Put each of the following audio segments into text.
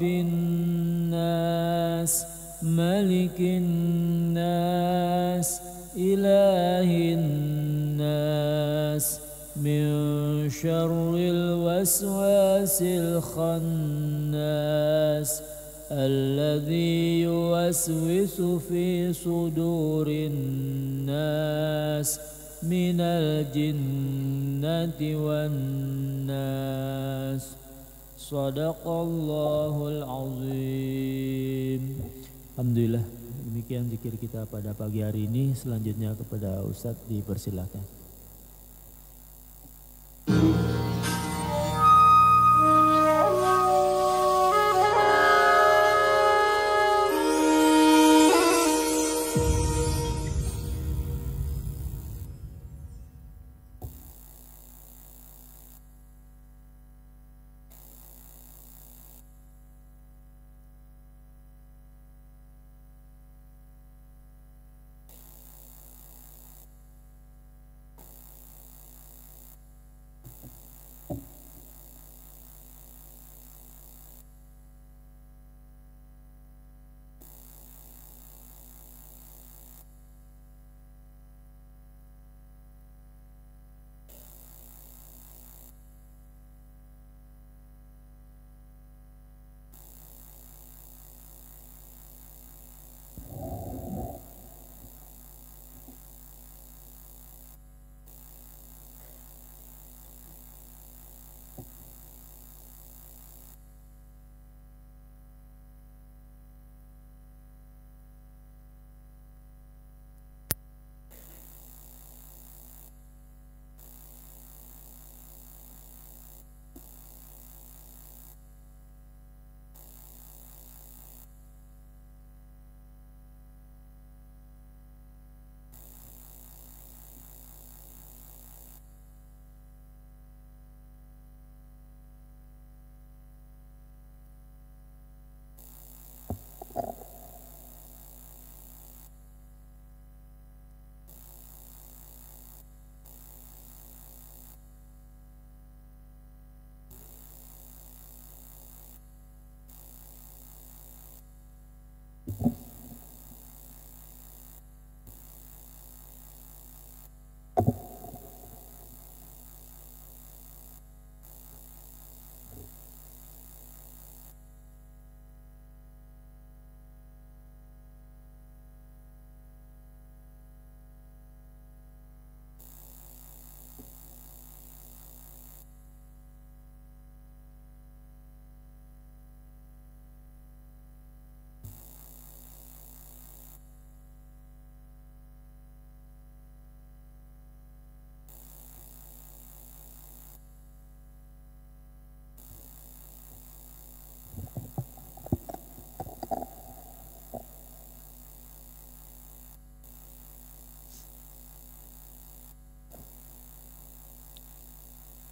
الناس ملك الناس إله الناس من شر الوسواس الخناس الذي يوسوس في صدور الناس من الجنة والناس. Sadaqallahul azim. Alhamdulillah, demikian zikir kita pada pagi hari ini. Selanjutnya kepada Ustadz dipersilakan.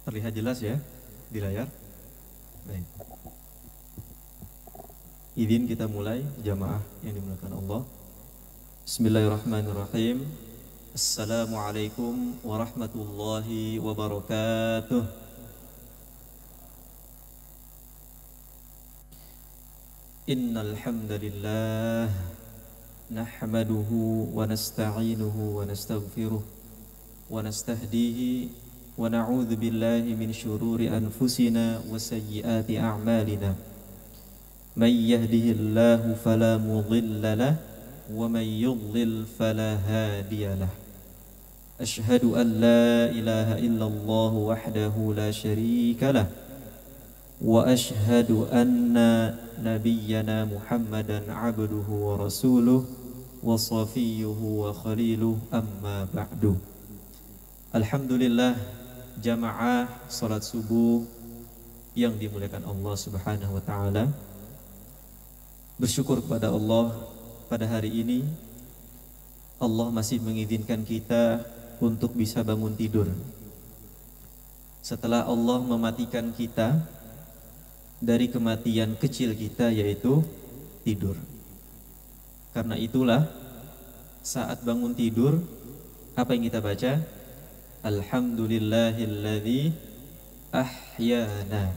Terlihat jelas ya di layar. Baik. Izin kita mulai jamaah yang dimuliakan Allah. Bismillahirrahmanirrahim. Assalamualaikum warahmatullahi wabarakatuh. Innal hamdalillah nahmaduhu wa nasta'inuhu wa nastaghfiruh wa nastahdihi wa na'udzu billahi min syururi anfusina wa sayyiati a'malina. May yahdihillahu fala mudilla lahu wa may yudlil fala hadiya lahu. Asyhadu an la ilaha illallah wahdahu la syarika lahu wa asyhadu anna nabiyyana Muhammadan abduhu wa rasuluh wa safiyyuhu wa khaliluh, amma ba'du. Alhamdulillah, jamaah salat subuh yang dimuliakan Allah Subhanahu wa taala. Bersyukur kepada Allah, pada hari ini Allah masih mengizinkan kita untuk bisa bangun tidur. Setelah Allah mematikan kita dari kematian kecil kita, yaitu tidur. Karena itulah saat bangun tidur, apa yang kita baca? Alhamdulillahilladzi ahyana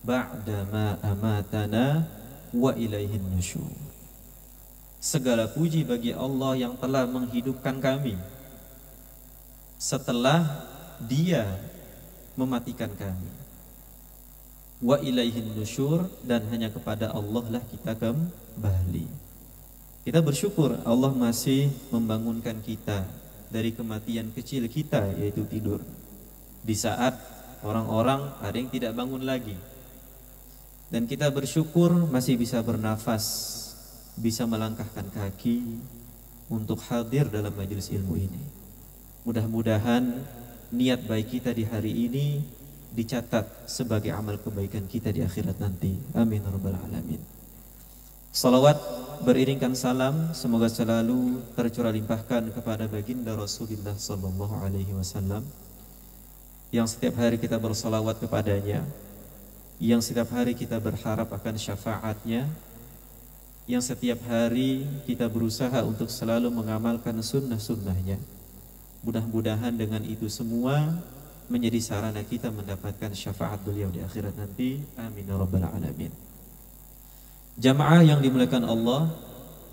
ba'dama amatana wa ilaihin nusyur. Segala puji bagi Allah yang telah menghidupkan kami setelah Dia mematikan kami. Wa ilaihin nusyur, dan hanya kepada Allah lah kita kembali. Kita bersyukur Allah masih membangunkan kita dari kematian kecil kita, yaitu tidur, di saat orang-orang ada yang tidak bangun lagi. Dan kita bersyukur masih bisa bernafas, bisa melangkahkan kaki untuk hadir dalam majelis ilmu ini. Mudah-mudahan niat baik kita di hari ini dicatat sebagai amal kebaikan kita di akhirat nanti. Amin ya rabbal alamin. Salawat beriringkan salam semoga selalu tercurah limpahkan kepada baginda Rasulullah sallallahu alaihi wasallam, yang setiap hari kita bersalawat kepadanya, yang setiap hari kita berharap akan syafaatnya, yang setiap hari kita berusaha untuk selalu mengamalkan sunnah-sunnahnya. Mudah-mudahan dengan itu semua menjadi sarana kita mendapatkan syafaat beliau di akhirat nanti. Amin ya rabbal alamin. Jamaah yang dimuliakan Allah,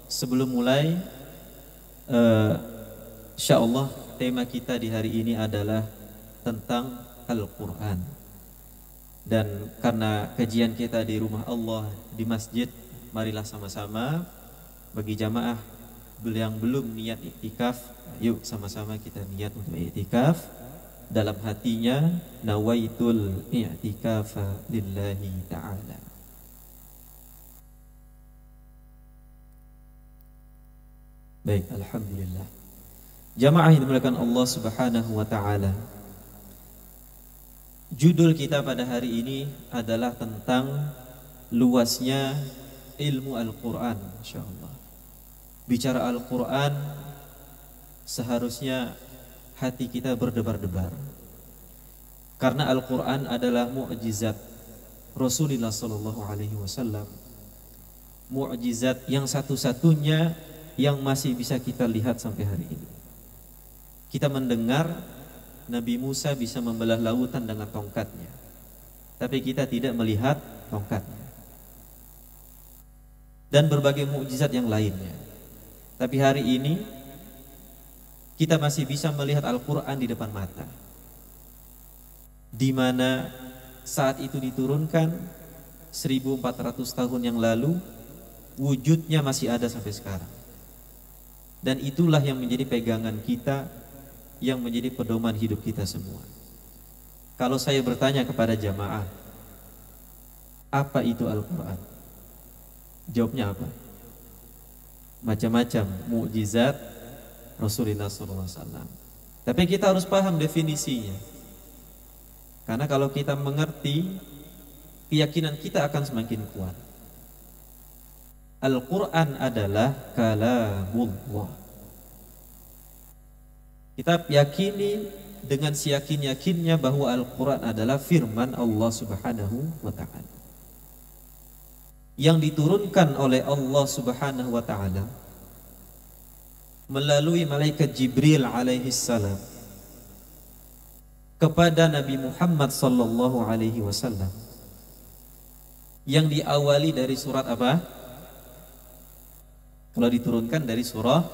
sebelum mulai insyaallah tema kita di hari ini adalah tentang Al-Quran. Dan karena kajian kita di rumah Allah, di masjid, marilah sama-sama bagi jamaah yang belum niat iktikaf, yuk sama-sama kita niat untuk iktikaf. Dalam hatinya nawaitul i'tikafa lillahi ta'ala. Baik, alhamdulillah. Jamaah yang dimuliakan Allah Subhanahu wa taala. Judul kita pada hari ini adalah tentang luasnya ilmu Al-Qur'an, insyaallah. Bicara Al-Qur'an, seharusnya hati kita berdebar-debar, karena Al-Quran adalah mu'jizat Rasulullah sallallahu alaihi wasallam, mu'jizat yang satu-satunya yang masih bisa kita lihat sampai hari ini. Kita mendengar Nabi Musa bisa membelah lautan dengan tongkatnya, tapi kita tidak melihat tongkatnya, dan berbagai mu'jizat yang lainnya. Tapi hari ini kita masih bisa melihat Al-Quran di depan mata, di mana saat itu diturunkan 1400 tahun yang lalu, wujudnya masih ada sampai sekarang. Dan itulah yang menjadi pegangan kita, yang menjadi pedoman hidup kita semua. Kalau saya bertanya kepada jamaah, apa itu Al-Quran? Jawabnya apa? Macam-macam mukjizat Rasulullah SAW. Tapi kita harus paham definisinya, karena kalau kita mengerti, keyakinan kita akan semakin kuat. Al-Quran adalah kalamullah. Kita yakini dengan seyakin-yakinnya bahwa Al-Quran adalah firman Allah Subhanahu wa ta'ala, yang diturunkan oleh Allah Subhanahu wa ta'ala melalui malaikat Jibril alaihi salam kepada Nabi Muhammad sallallahu alaihi wasallam, yang diawali dari surat apa? Kalau diturunkan dari surah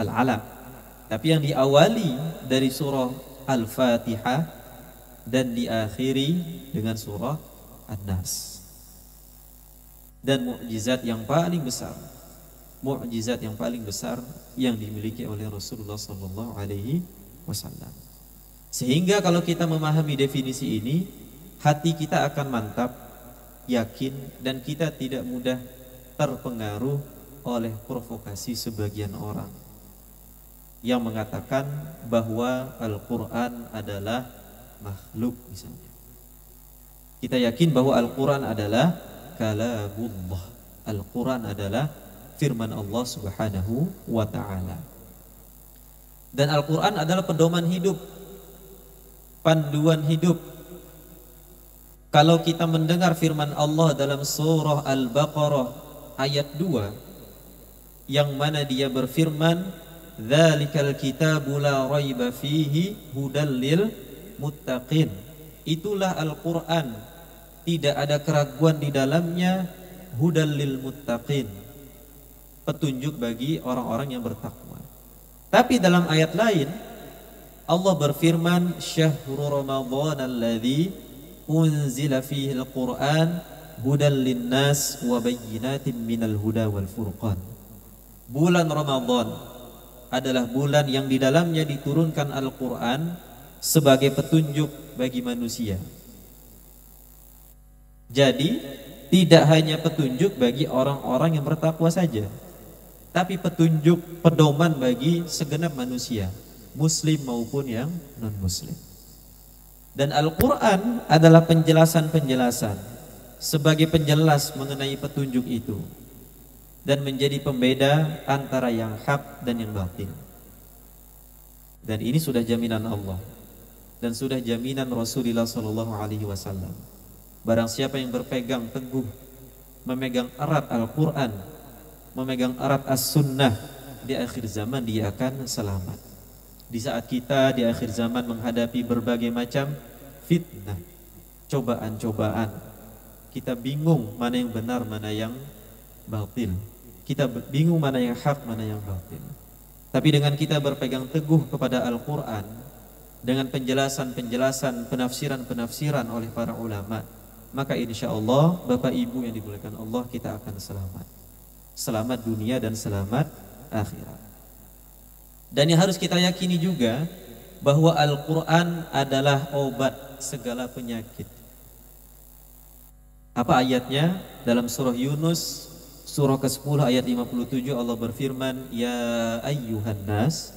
Al-Alaq, tapi yang diawali dari surah Al-Fatihah dan diakhiri dengan surah An-Nas. Dan mukjizat yang paling besar, mukjizat yang paling besar yang dimiliki oleh Rasulullah sallallahu alaihi wasallam. Sehingga kalau kita memahami definisi ini, hati kita akan mantap, yakin, dan kita tidak mudah terpengaruh oleh provokasi sebagian orang yang mengatakan bahwa Al-Quran adalah makhluk misalnya. Kita yakin bahwa Al-Quran adalah kalamullah. Al-Quran adalah firman Allah Subhanahu wa ta'ala. Dan Al-Quran adalah pedoman hidup, panduan hidup. Kalau kita mendengar firman Allah dalam surah Al-Baqarah ayat 2, yang mana dia berfirman, "Dzalikal kitabu la raiba fihi hudal lil muttaqin." Itulah Al-Quran, tidak ada keraguan di dalamnya, hudal lil muttaqin, petunjuk bagi orang-orang yang bertakwa. Tapi dalam ayat lain Allah berfirman, syahrul ramadhan alladzi unzila fihi al-Qur'an hudal linnas wa bayyinatin minal huda wal furqan. Bulan Ramadan adalah bulan yang di dalamnya diturunkan Al-Qur'an sebagai petunjuk bagi manusia. Jadi tidak hanya petunjuk bagi orang-orang yang bertakwa saja, tapi petunjuk pedoman bagi segenap manusia, muslim maupun yang non-muslim. Dan Al-Quran adalah penjelasan-penjelasan sebagai penjelas mengenai petunjuk itu dan menjadi pembeda antara yang hak dan yang batil. Dan ini sudah jaminan Allah dan sudah jaminan Rasulullah SAW. Barang siapa yang berpegang teguh, memegang erat Al-Quran, memegang erat As-Sunnah, di akhir zaman dia akan selamat. Di saat kita di akhir zaman menghadapi berbagai macam fitnah, cobaan-cobaan, kita bingung mana yang benar, mana yang batil. Kita bingung mana yang hak, mana yang batil. Tapi dengan kita berpegang teguh kepada Al-Quran, dengan penjelasan-penjelasan, penafsiran-penafsiran oleh para ulama, maka insya Allah Bapak Ibu yang dimuliakan Allah, kita akan selamat. Selamat dunia dan selamat akhirat. Dan yang harus kita yakini juga bahwa Al-Quran adalah obat segala penyakit. Apa ayatnya? Dalam surah Yunus, surah ke-10 ayat 57, Allah berfirman, ya ayyuhan nas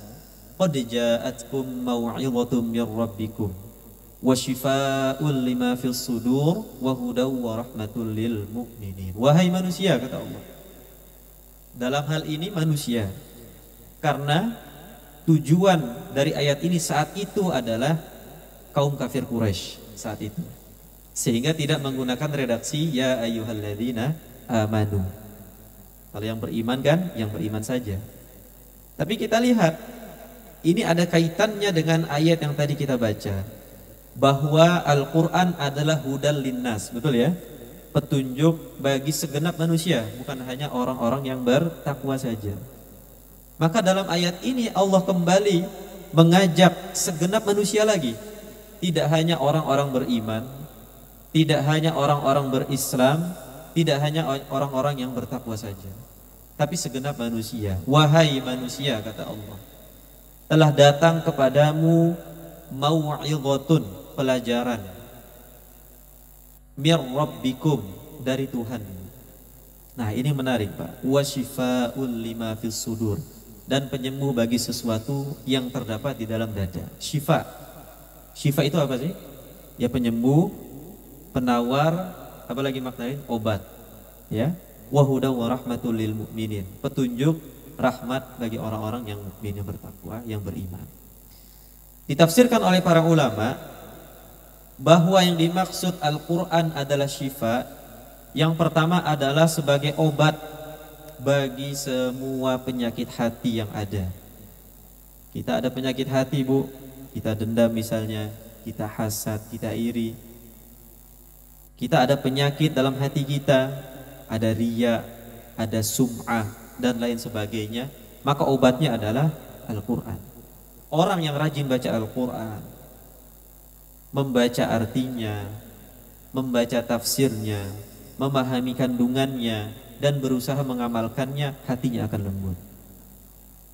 qad ja'atkum maw'idhatum mir rabbikum wa shifaa'un lima fis sudur wa hudaw wa rahmatul lil mu'minin. Wahai manusia, kata Allah. Dalam hal ini manusia, karena tujuan dari ayat ini saat itu adalah kaum kafir Quraisy saat itu, sehingga tidak menggunakan redaksi ya ayyuhalladzina amanu. Kalau yang beriman kan yang beriman saja. Tapi kita lihat ini ada kaitannya dengan ayat yang tadi kita baca, bahwa Al-Quran adalah hudal linnas, betul ya? Petunjuk bagi segenap manusia, bukan hanya orang-orang yang bertakwa saja. Maka dalam ayat ini Allah kembali mengajak segenap manusia lagi. Tidak hanya orang-orang beriman, tidak hanya orang-orang berislam, tidak hanya orang-orang yang bertakwa saja, tapi segenap manusia. Wahai manusia, kata Allah, telah datang kepadamu mau'izatun, pelajaran, mir rabbikum, dari Tuhan. Nah ini menarik Pak. Wa shifaa'ul lima fis sudur, dan penyembuh bagi sesuatu yang terdapat di dalam dada. Syifa. Syifa itu apa sih? Ya penyembuh, penawar, apa lagi maknanya? Obat. Ya. Wa hudaw wa rahmatul lil mu'minin, petunjuk, rahmat bagi orang-orang yang mukmin, yang bertakwa, yang beriman. Ditafsirkan oleh para ulama bahwa yang dimaksud Al-Quran adalah syifa. Yang pertama adalah sebagai obat bagi semua penyakit hati yang ada. Kita ada penyakit hati Bu, kita dendam misalnya, kita hasad, kita iri. Kita ada penyakit dalam hati kita, ada riya, ada sum'ah dan lain sebagainya. Maka obatnya adalah Al-Quran. Orang yang rajin baca Al-Quran, membaca artinya, membaca tafsirnya, memahami kandungannya, dan berusaha mengamalkannya, hatinya akan lembut.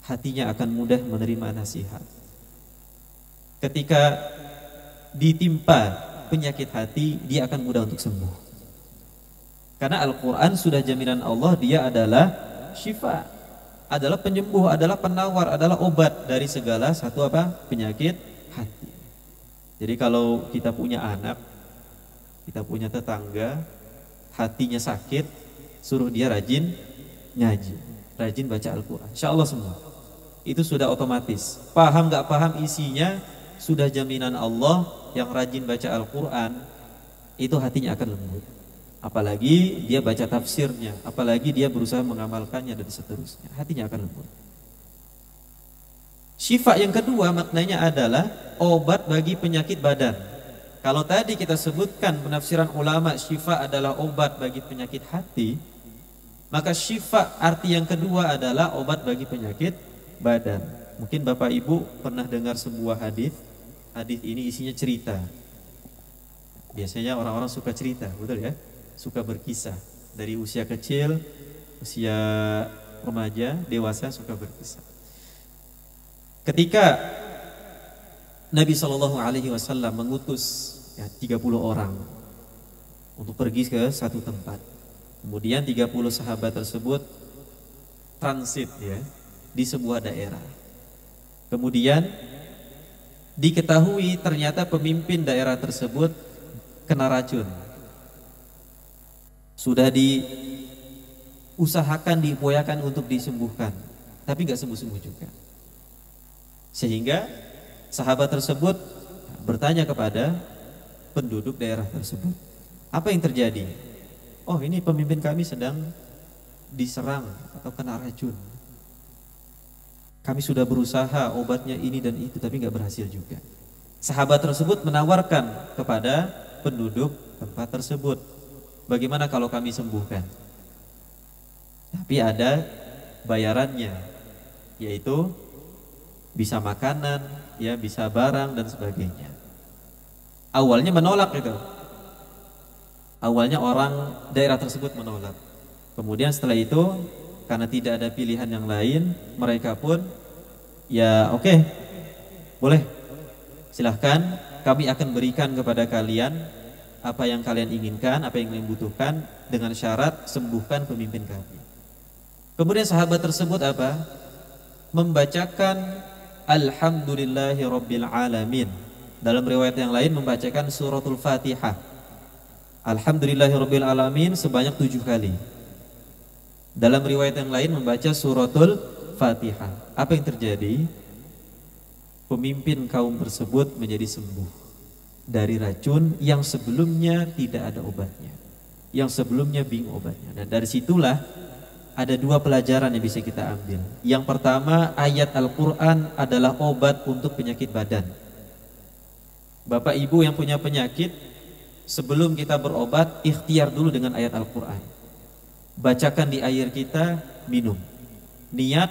Hatinya akan mudah menerima nasihat. Ketika ditimpa penyakit hati, dia akan mudah untuk sembuh. Karena Al-Quran sudah jaminan Allah, dia adalah syifa, adalah penyembuh, adalah penawar, adalah obat dari segala satu apa? Penyakit hati. Jadi kalau kita punya anak, kita punya tetangga, hatinya sakit, suruh dia rajin ngaji, rajin baca Al-Quran, insya Allah semua. Itu sudah otomatis. Paham gak paham isinya, sudah jaminan Allah. Yang rajin baca Al-Quran, itu hatinya akan lembut. Apalagi dia baca tafsirnya, apalagi dia berusaha mengamalkannya dan seterusnya, hatinya akan lembut. Syifa yang kedua maknanya adalah obat bagi penyakit badan. Kalau tadi kita sebutkan penafsiran ulama syifa adalah obat bagi penyakit hati, maka syifa arti yang kedua adalah obat bagi penyakit badan. Mungkin Bapak Ibu pernah dengar sebuah hadis. Hadis ini isinya cerita. Biasanya orang-orang suka cerita, betul ya? Suka berkisah. Dari usia kecil, usia remaja, dewasa suka berkisah. Ketika Nabi SAW mengutus 30 orang untuk pergi ke satu tempat. Kemudian 30 sahabat tersebut transit ya di sebuah daerah. Kemudian diketahui ternyata pemimpin daerah tersebut kena racun. Sudah diusahakan, diupayakan untuk disembuhkan, tapi nggak sembuh-sembuh juga. Sehingga sahabat tersebut bertanya kepada penduduk daerah tersebut, apa yang terjadi? Oh, ini pemimpin kami sedang diserang atau kena racun. Kami sudah berusaha obatnya ini dan itu, tapi nggak berhasil juga. Sahabat tersebut menawarkan kepada penduduk tempat tersebut, bagaimana kalau kami sembuhkan? Tapi ada bayarannya, yaitu bisa makanan, ya bisa barang dan sebagainya. Awalnya menolak itu. Awalnya orang daerah tersebut menolak. Kemudian setelah itu karena tidak ada pilihan yang lain, mereka pun ya oke, boleh, silahkan, kami akan berikan kepada kalian apa yang kalian inginkan, apa yang kalian butuhkan, dengan syarat sembuhkan pemimpin kami. Kemudian sahabat tersebut apa? Membacakan Alhamdulillahi Rabbil Alamin. Dalam riwayat yang lain membacakan suratul Fatihah, Alhamdulillahi Rabbil Alamin sebanyak 7 kali. Dalam riwayat yang lain membaca suratul Fatihah. Apa yang terjadi? Pemimpin kaum tersebut menjadi sembuh dari racun yang sebelumnya tidak ada obatnya, yang sebelumnya bingung obatnya. Dan dari situlah ada 2 pelajaran yang bisa kita ambil. Yang pertama, ayat Al-Quran adalah obat untuk penyakit badan. Bapak Ibu yang punya penyakit, sebelum kita berobat, ikhtiar dulu dengan ayat Al-Quran. Bacakan di air kita, minum. Niat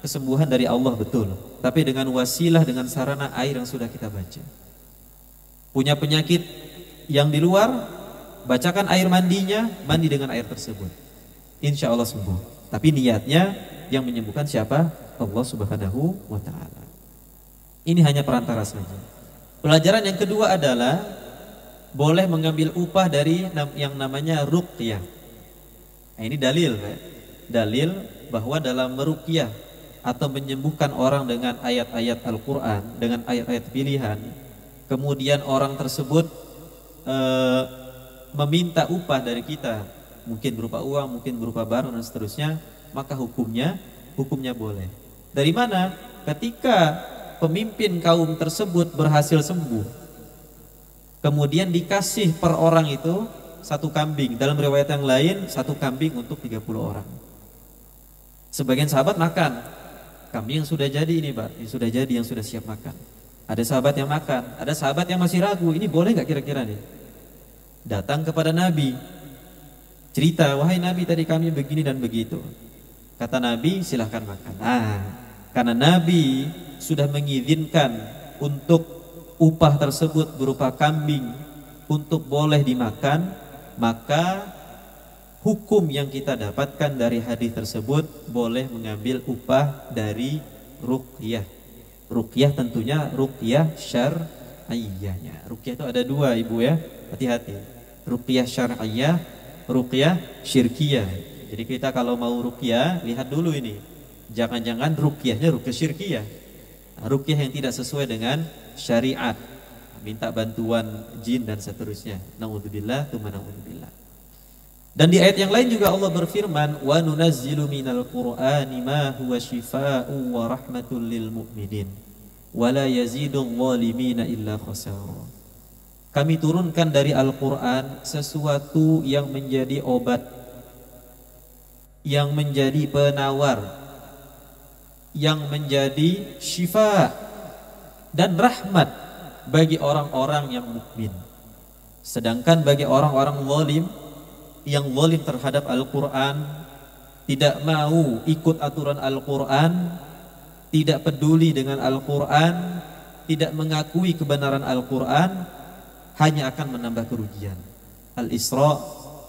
kesembuhan dari Allah betul, tapi dengan wasilah, dengan sarana air yang sudah kita baca. Punya penyakit yang di luar, bacakan air mandinya, mandi dengan air tersebut, insya Allah sembuh. Tapi niatnya yang menyembuhkan siapa? Allah Subhanahu wa ta'ala. Ini hanya perantara saja. Pelajaran yang kedua adalah boleh mengambil upah dari yang namanya ruqyah. Nah, ini dalil, dalil bahwa dalam meruqyah atau menyembuhkan orang dengan ayat-ayat Al-Quran, dengan ayat-ayat pilihan, kemudian orang tersebut meminta upah dari kita, mungkin berupa uang, mungkin berupa barang dan seterusnya, maka hukumnya boleh. Dari mana? Ketika pemimpin kaum tersebut berhasil sembuh, kemudian dikasih per orang itu 1 kambing. Dalam riwayat yang lain 1 kambing untuk 30 orang. Sebagian sahabat makan kambing yang sudah jadi ini, Pak, yang sudah jadi, yang sudah siap makan. Ada sahabat yang makan, ada sahabat yang masih ragu, ini boleh nggak kira-kira nih? Datang kepada Nabi, cerita, wahai Nabi, tadi kami begini dan begitu. Kata Nabi, silahkan makan. Nah, karena Nabi sudah mengizinkan untuk upah tersebut berupa kambing untuk boleh dimakan, maka hukum yang kita dapatkan dari hadis tersebut boleh mengambil upah dari ruqyah. Ruqyah tentunya ruqyah syar'iyyahnya. Ruqyah itu ada 2, Ibu ya, hati-hati. Ruqyah syar'iyyah, ruqyah syirkiyah. Jadi kita kalau mau ruqyah, lihat dulu ini. Jangan-jangan ruqyahnya ruqyah syirkiyah. Ruqyah yang tidak sesuai dengan syariat, minta bantuan jin dan seterusnya. Na'udzubillah, tsumma na'udzubillah. Dan di ayat yang lain juga Allah berfirman, wa nunazzilu minal qur'ani ma huwa shifaa'un wa rahmatul lil mu'minin wa la yazidul zalimina illa khasara. Kami turunkan dari Al-Qur'an sesuatu yang menjadi obat, yang menjadi penawar, yang menjadi syifa dan rahmat bagi orang-orang yang mukmin. Sedangkan bagi orang-orang zalim yang zalim terhadap Al-Quran, tidak mau ikut aturan Al-Quran, tidak peduli dengan Al-Quran, tidak mengakui kebenaran Al-Quran, hanya akan menambah kerugian. Al-Isra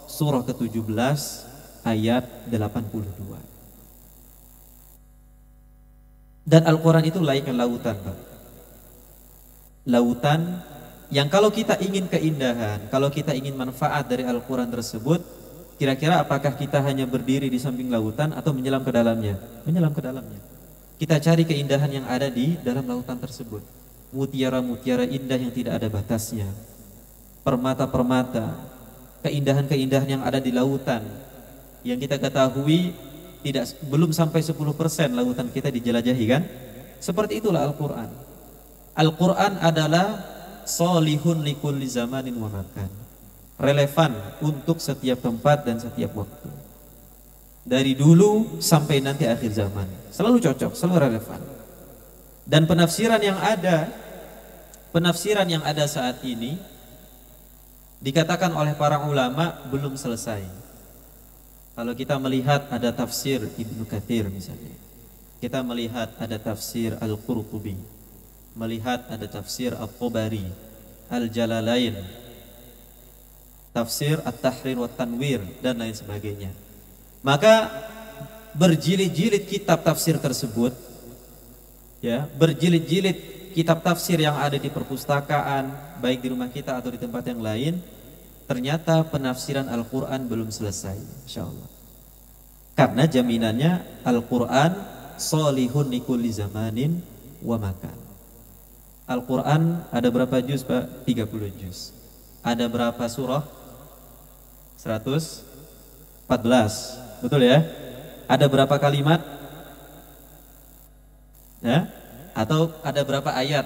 surah ke-17 ayat 82. Dan Al-Quran itu layaknya lautan, Pak. Lautan yang kalau kita ingin keindahan, kalau kita ingin manfaat dari Al-Quran tersebut, kira-kira apakah kita hanya berdiri di samping lautan atau menyelam ke dalamnya? Menyelam ke dalamnya. Kita cari keindahan yang ada di dalam lautan tersebut. Mutiara-mutiara indah yang tidak ada batasnya. Permata-permata, keindahan-keindahan yang ada di lautan. Yang kita ketahui belum sampai 10% lautan kita dijelajahi, kan? Seperti itulah Al-Quran. Al-Quran adalah solihun likulli zamanin wa makan, relevan untuk setiap tempat dan setiap waktu, dari dulu sampai nanti akhir zaman, selalu cocok, selalu relevan. Dan penafsiran yang ada saat ini dikatakan oleh para ulama belum selesai. Kalau kita melihat ada tafsir Ibnu Katsir misalnya, kita melihat ada tafsir Al-Qurtubi, melihat ada tafsir At-Tabari, Al-Jalalain, tafsir At-Tahrir wa Tanwir, dan lain sebagainya. Maka berjilid-jilid kitab tafsir tersebut, ya, berjilid-jilid kitab tafsir yang ada di perpustakaan, baik di rumah kita atau di tempat yang lain, ternyata penafsiran Al-Quran belum selesai, insyaallah. Karena jaminannya Al-Quran solihun likulli zamanin wa makan. Al-Quran ada berapa juz, Pak? 30 juz. Ada berapa surah? 114. Betul ya? Ada berapa kalimat? Ya? Atau ada berapa ayat?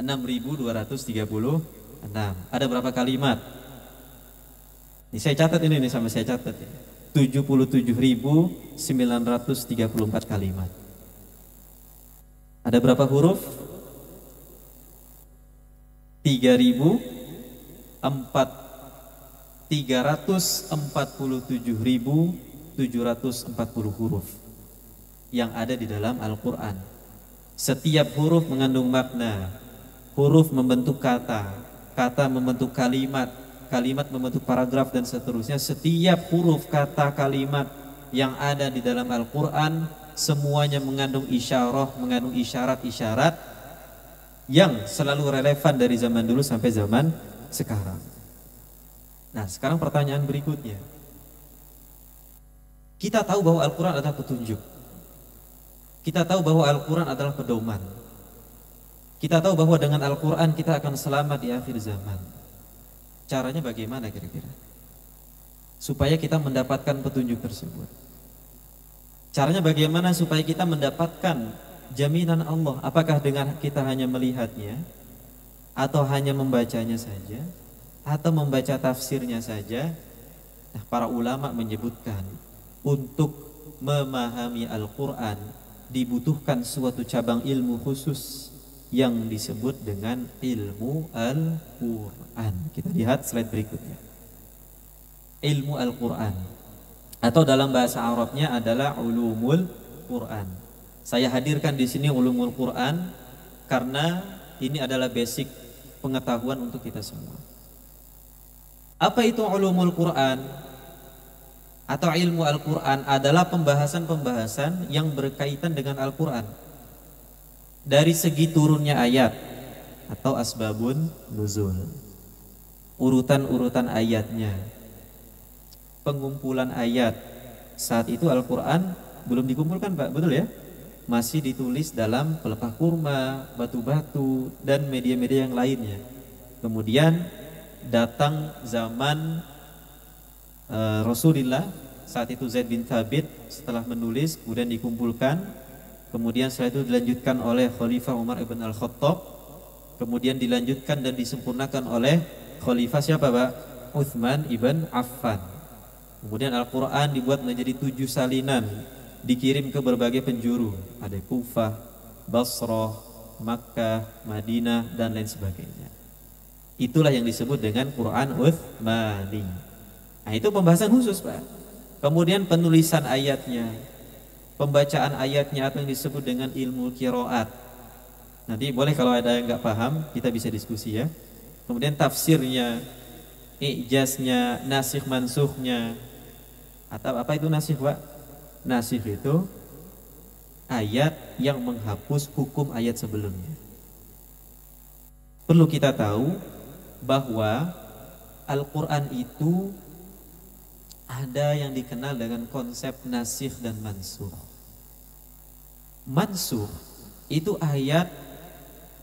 6.236. Ada berapa kalimat? Ini saya catat ini sampai saya catat ya. 77.934 kalimat. Ada berapa huruf? 347.740 huruf yang ada di dalam Al-Quran. Setiap huruf mengandung makna. Huruf membentuk kata, kata membentuk kalimat, kalimat membentuk paragraf, dan seterusnya. Setiap huruf, kata, kalimat yang ada di dalam Al-Quran semuanya mengandung isyarah, mengandung isyarat-isyarat yang selalu relevan dari zaman dulu sampai zaman sekarang. Nah, sekarang pertanyaan berikutnya. Kita tahu bahwa Al-Quran adalah petunjuk. Kita tahu bahwa Al-Quran adalah pedoman. Kita tahu bahwa dengan Al-Quran kita akan selamat di akhir zaman. Caranya bagaimana kira-kira? Supaya kita mendapatkan petunjuk tersebut. Caranya bagaimana supaya kita mendapatkan jaminan Allah? Apakah dengan kita hanya melihatnya, atau hanya membacanya saja, atau membaca tafsirnya saja? Nah, para ulama menyebutkan untuk memahami Al-Quran dibutuhkan suatu cabang ilmu khusus yang disebut dengan ilmu Al-Quran. Kita lihat slide berikutnya. Ilmu Al-Quran, atau dalam bahasa Arabnya adalah ulumul Quran. Saya hadirkan di sini ulumul Quran karena ini adalah basic pengetahuan untuk kita semua. Apa itu ulumul Quran atau ilmu Al-Quran? Adalah pembahasan-pembahasan yang berkaitan dengan Al-Quran, dari segi turunnya ayat atau asbabun nuzul, urutan-urutan ayatnya, pengumpulan ayat. Saat itu Al-Quran belum dikumpulkan, Pak, betul ya? Masih ditulis dalam pelepah kurma, batu-batu, dan media-media yang lainnya. Kemudian datang zaman Rasulullah, saat itu Zaid bin Thabit setelah menulis kemudian dikumpulkan. Kemudian setelah itu dilanjutkan oleh Khalifah Umar ibn Al-Khattab. Kemudian dilanjutkan dan disempurnakan oleh Khalifah siapa, Pak? Uthman ibn Affan. Kemudian Al-Quran dibuat menjadi 7 salinan, dikirim ke berbagai penjuru. Ada Kufah, Basrah, Makkah, Madinah, dan lain sebagainya. Itulah yang disebut dengan Quran Utsmani. Nah, itu pembahasan khusus, Pak. Kemudian penulisan ayatnya, pembacaan ayatnya atau yang disebut dengan ilmu qiraat. Nanti boleh kalau ada yang nggak paham, kita bisa diskusi ya. Kemudian tafsirnya, ijaznya, nasikh mansukhnya. Atau apa itu nasikh, Pak? Nasikh itu ayat yang menghapus hukum ayat sebelumnya. Perlu kita tahu bahwa Al-Quran itu ada yang dikenal dengan konsep nasikh dan mansukh. Mansukh itu ayat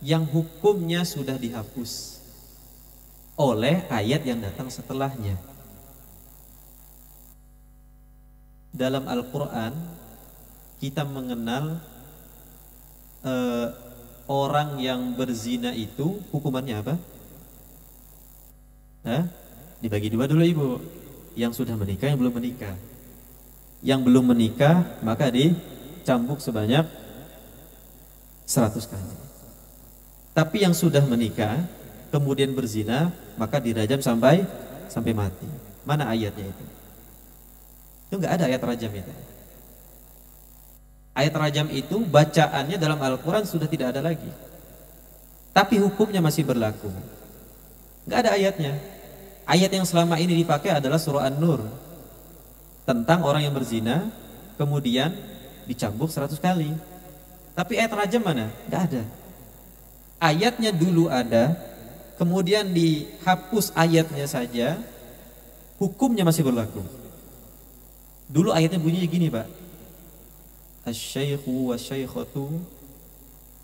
yang hukumnya sudah dihapus oleh ayat yang datang setelahnya. Dalam Al-Quran kita mengenal orang yang berzina itu hukumannya apa? Dibagi dua dulu Ibu. Yang sudah menikah, yang belum menikah. Yang belum menikah maka dicambuk sebanyak 100 kali. Tapi yang sudah menikah kemudian berzina maka dirajam sampai mati. Mana ayatnya itu? Itu enggak ada ayat rajam itu. Ayat rajam itu bacaannya dalam Al-Quran sudah tidak ada lagi, tapi hukumnya masih berlaku. Enggak ada ayatnya. Ayat yang selama ini dipakai adalah surah An-Nur tentang orang yang berzina kemudian dicambuk 100 kali. Tapi ayat rajam mana? Enggak ada. Ayatnya dulu ada, kemudian dihapus ayatnya saja, hukumnya masih berlaku. Dulu ayatnya bunyinya gini, Pak. Asy-syaikhu wasy-syaikhatu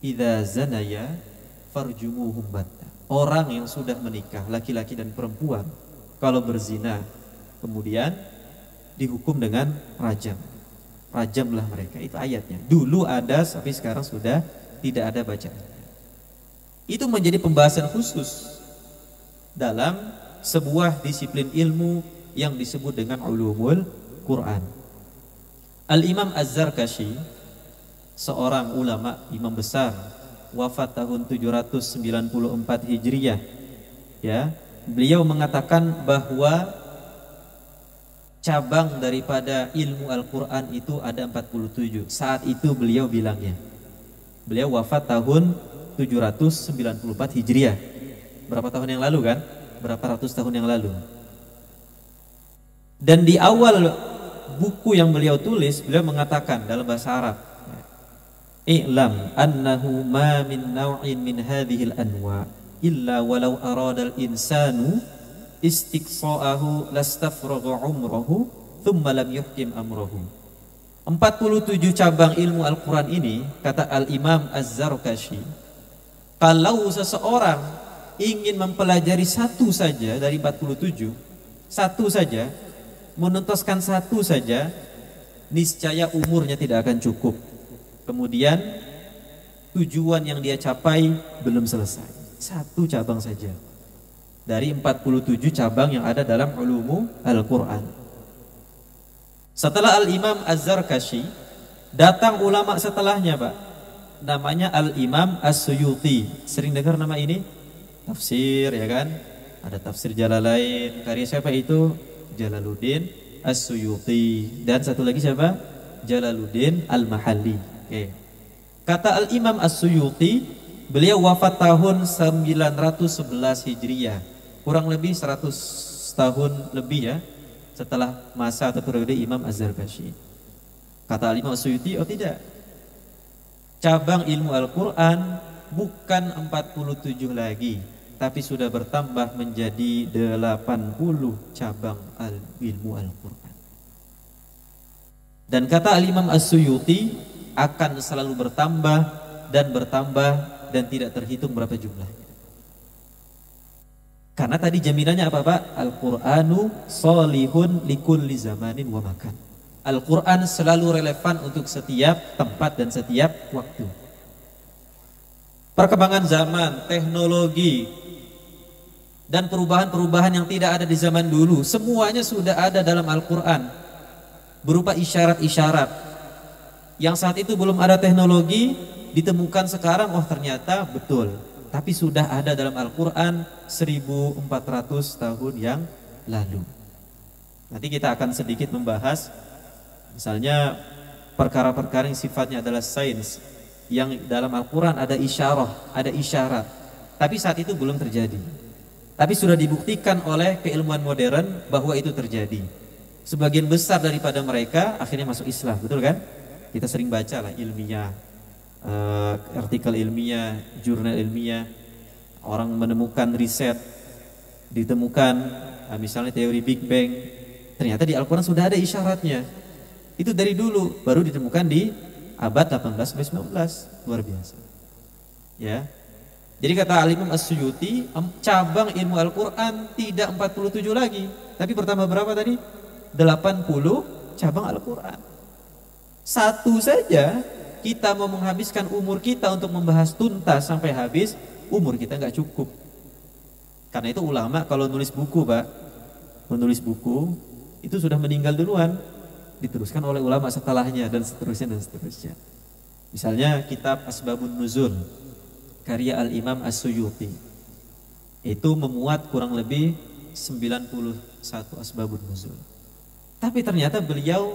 idza zanaya farjumuhum batta. Orang yang sudah menikah, laki-laki dan perempuan, kalau berzina kemudian dihukum dengan rajam. Rajamlah mereka. Itu ayatnya. Dulu ada, tapi sekarang sudah tidak ada bacaan. Itu menjadi pembahasan khusus dalam sebuah disiplin ilmu yang disebut dengan ulumul Quran. Al-Imam Az-Zarkashi, seorang ulama, imam besar, wafat tahun 794 Hijriyah. Ya, beliau mengatakan bahwa cabang daripada ilmu Al-Quran itu ada 47. Saat itu beliau bilangnya. Beliau wafat tahun 794 Hijriyah. Berapa tahun yang lalu kan? Berapa ratus tahun yang lalu. Dan di awal buku yang beliau tulis, beliau mengatakan dalam bahasa Arab, "I'lam annahu ma min naw'in min hadhil anwa' illa walau arada al-insanu istiqsa'ahu lastafragha umrahu thumma lam yuhkim amrahu." 47 cabang ilmu Al-Quran ini, kata Al-Imam Az-Zarkashi, kalau seseorang ingin mempelajari satu saja dari 47, satu saja, menuntaskan satu saja, niscaya umurnya tidak akan cukup. Kemudian tujuan yang dia capai belum selesai. Satu cabang saja dari 47 cabang yang ada dalam ulumu Al-Quran. Setelah Al-Imam Az-Zarkashi, datang ulama setelahnya, Pak. Namanya Al-Imam As-Suyuti. Sering dengar nama ini? Tafsir, ya kan? Ada tafsir Jalalain. Karya siapa itu? Jalaluddin As-Suyuti. Dan satu lagi siapa? Jalaluddin Al-Mahalli. Oke. Kata Al-Imam As-Suyuti, beliau wafat tahun 911 Hijriyah. Kurang lebih 100 tahun lebih ya setelah masa atau periode Imam Az-Zarkashi. Kata Al-Imam As-Suyuti, oh tidak, cabang ilmu Al-Quran bukan 47 lagi, tapi sudah bertambah menjadi 80 cabang ilmu Al-Quran. Dan kata Al-Imam As-Suyuti, akan selalu bertambah dan tidak terhitung berapa jumlahnya. Karena tadi jaminannya apa, Pak? Al-Qur'anu sholihun likulli zamanin wa makan. Al-Quran selalu relevan untuk setiap tempat dan setiap waktu. Perkembangan zaman, teknologi, dan perubahan-perubahan yang tidak ada di zaman dulu, semuanya sudah ada dalam Al-Quran berupa isyarat-isyarat. Yang saat itu belum ada teknologi, ditemukan sekarang, oh ternyata betul. Tapi sudah ada dalam Al-Quran 1400 tahun yang lalu. Nanti kita akan sedikit membahas misalnya perkara-perkara yang sifatnya adalah sains, yang dalam Al-Quran ada isyarah, ada isyarat, tapi saat itu belum terjadi. Tapi sudah dibuktikan oleh keilmuan modern bahwa itu terjadi. Sebagian besar daripada mereka akhirnya masuk Islam, betul kan? Kita sering baca lah ilmiah, artikel ilmiah, jurnal ilmiah, orang menemukan riset, ditemukan misalnya teori Big Bang, ternyata di Al-Quran sudah ada isyaratnya. Itu dari dulu, baru ditemukan di abad 18-19, luar biasa. Ya. Jadi kata Al-Imam As-Suyuti, cabang ilmu Al-Quran tidak 47 lagi, tapi pertama berapa tadi? 80 cabang Al-Quran. Satu saja kita mau menghabiskan umur kita untuk membahas tuntas sampai habis, umur kita nggak cukup. Karena itu ulama kalau nulis buku, Pak, menulis buku itu sudah meninggal duluan, diteruskan oleh ulama setelahnya dan seterusnya dan seterusnya. Misalnya kitab Asbabun Nuzul karya Al-Imam As-Suyuti itu memuat kurang lebih 91 Asbabun Nuzul. Tapi ternyata beliau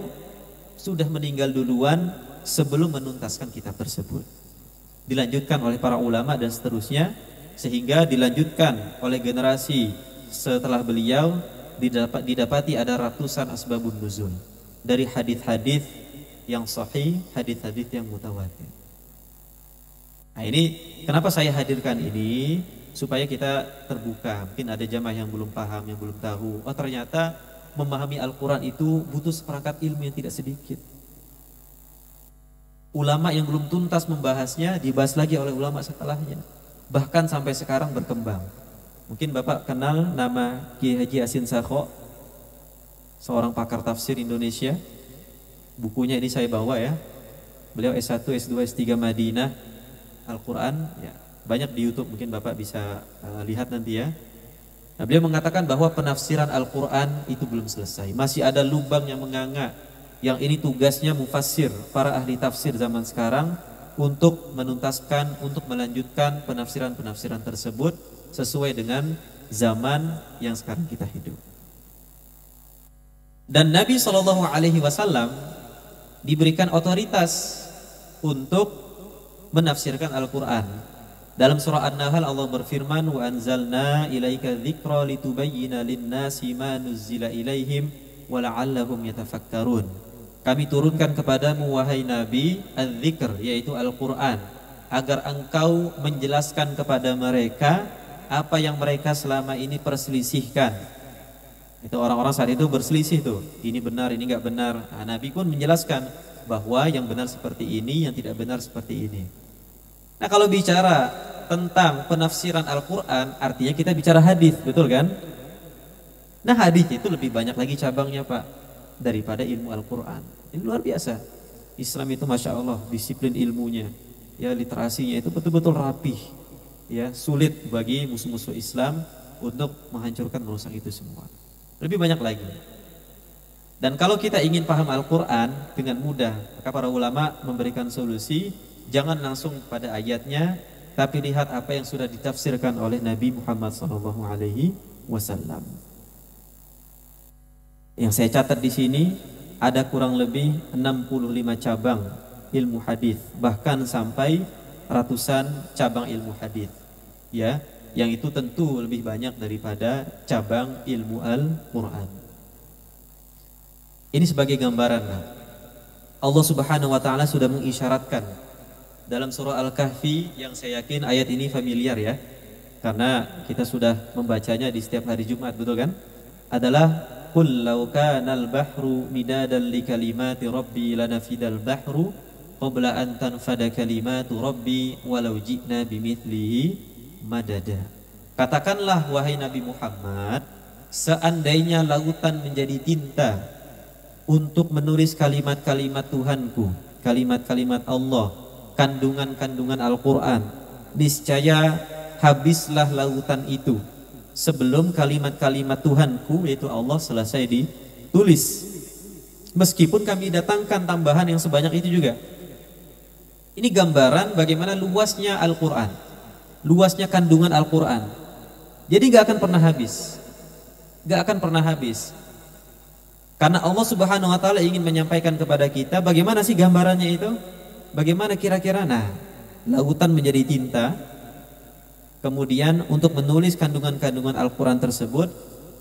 sudah meninggal duluan sebelum menuntaskan kitab tersebut. Dilanjutkan oleh para ulama dan seterusnya, sehingga dilanjutkan oleh generasi setelah beliau, didapati ada ratusan asbabun nuzul dari hadis-hadis yang sahih, hadis-hadis yang mutawatir. Nah, ini kenapa saya hadirkan ini, supaya kita terbuka. Mungkin ada jamaah yang belum paham, yang belum tahu, oh ternyata memahami Al-Quran itu butuh seperangkat ilmu yang tidak sedikit. Ulama yang belum tuntas membahasnya dibahas lagi oleh ulama setelahnya, bahkan sampai sekarang berkembang. Mungkin Bapak kenal nama Kiai Haji Yasin Sakho, seorang pakar tafsir Indonesia. Bukunya ini saya bawa ya. Beliau S1, S2, S3 Madinah, Al-Quran ya, banyak di YouTube, mungkin Bapak bisa lihat nanti ya. Nah, beliau mengatakan bahwa penafsiran Al-Quran itu belum selesai, masih ada lubang yang menganga. Yang ini tugasnya mufassir, para ahli tafsir zaman sekarang, untuk menuntaskan, untuk melanjutkan penafsiran-penafsiran tersebut sesuai dengan zaman yang sekarang kita hidup. Dan Nabi SAW diberikan otoritas untuk menafsirkan Al-Quran. Dalam surah An-Nahl Allah berfirman, wa anzalna ilaika dzikra litubayyina lin-nasi ma nuzzila ilaihim wa la'allahum yatafakkarun. Kami turunkan kepadamu wahai Nabi adz-dzikr, yaitu Al-Quran, agar engkau menjelaskan kepada mereka apa yang mereka selama ini perselisihkan. Itu orang-orang saat itu berselisih tuh, ini benar, ini enggak benar. Nah, Nabi pun menjelaskan bahwa yang benar seperti ini, yang tidak benar seperti ini. Nah, kalau bicara tentang penafsiran Al-Quran, artinya kita bicara hadis, betul kan? Nah, hadis itu lebih banyak lagi cabangnya, Pak, daripada ilmu Al-Quran. Ini luar biasa. Islam itu Masya Allah, disiplin ilmunya, ya, literasinya itu betul-betul rapih, ya, sulit bagi musuh-musuh Islam untuk menghancurkan, merusak itu semua. Lebih banyak lagi. Dan kalau kita ingin paham Al-Quran dengan mudah, maka para ulama memberikan solusi, jangan langsung pada ayatnya, tapi lihat apa yang sudah ditafsirkan oleh Nabi Muhammad SAW. Yang saya catat di sini ada kurang lebih 65 cabang ilmu hadis, bahkan sampai ratusan cabang ilmu hadis. Ya, yang itu tentu lebih banyak daripada cabang ilmu Al-Quran. Ini sebagai gambaran. Allah Subhanahu wa taala sudah mengisyaratkan dalam surah Al-Kahfi, yang saya yakin ayat ini familiar ya, karena kita sudah membacanya di setiap hari Jumat, betul kan? Adalah qul law kana al-bahru midadan li kalimati rabbi lanafidal bahru qabla an tanfada kalimatu rabbi walau ji'na bimithlihi madada. Katakanlah wahai Nabi Muhammad, seandainya lautan menjadi tinta untuk menulis kalimat-kalimat Tuhanku, kalimat-kalimat Allah, kandungan-kandungan Al-Quran, niscaya habislah lautan itu sebelum kalimat-kalimat Tuhanku, yaitu Allah, selesai ditulis. Meskipun kami datangkan tambahan yang sebanyak itu juga. Ini gambaran bagaimana luasnya Al-Quran, luasnya kandungan Al-Quran. Jadi gak akan pernah habis, gak akan pernah habis. Karena Allah Subhanahu Wa Taala ingin menyampaikan kepada kita bagaimana sih gambarannya itu, bagaimana kira-kira. Nah, lautan menjadi tinta. Kemudian untuk menulis kandungan-kandungan Al-Quran tersebut,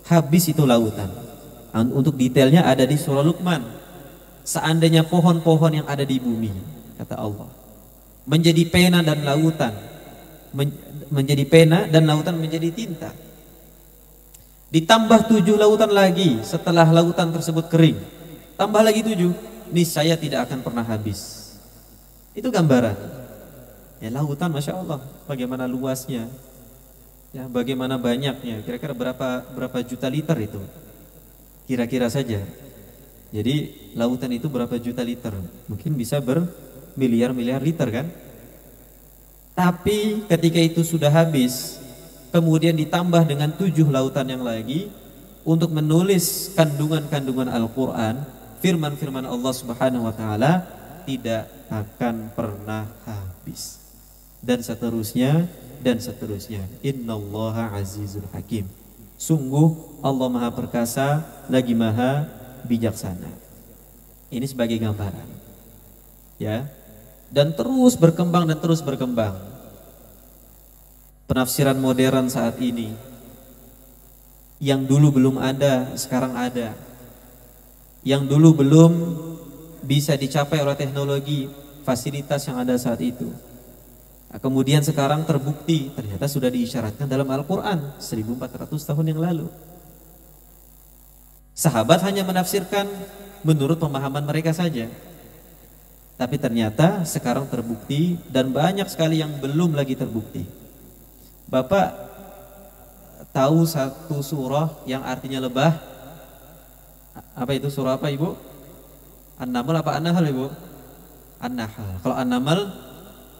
habis itu lautan. Untuk detailnya ada di surah Luqman. Seandainya pohon-pohon yang ada di bumi, kata Allah, menjadi pena dan lautan, menjadi pena dan lautan menjadi tinta. Ditambah 7 lautan lagi setelah lautan tersebut kering. Tambah lagi 7, niscaya tidak akan pernah habis. Itu gambaran. Ya, lautan, masya Allah, bagaimana luasnya, ya, bagaimana banyaknya. Kira-kira berapa juta liter itu? Kira-kira saja. Jadi lautan itu berapa juta liter? Mungkin bisa bermiliar-miliar liter kan? Tapi ketika itu sudah habis, kemudian ditambah dengan 7 lautan yang lagi untuk menulis kandungan-kandungan Al-Quran, firman-firman Allah Subhanahu Wa Taala, tidak akan pernah habis. Dan seterusnya dan seterusnya. Innallaha azizul hakim. Sungguh Allah Maha Perkasa lagi Maha Bijaksana. Ini sebagai gambaran, ya. Dan terus berkembang dan terus berkembang. Penafsiran modern saat ini yang dulu belum ada, sekarang ada. Yang dulu belum bisa dicapai oleh teknologi, fasilitas yang ada saat itu. Nah, kemudian sekarang terbukti ternyata sudah diisyaratkan dalam Al-Quran 1400 tahun yang lalu. Sahabat hanya menafsirkan menurut pemahaman mereka saja. Tapi ternyata sekarang terbukti dan banyak sekali yang belum lagi terbukti. Bapak tahu satu surah yang artinya lebah? Apa itu surah apa, Ibu? An-Naml apa An-Nahl, Ibu? An-Nahl. Kalau An-Naml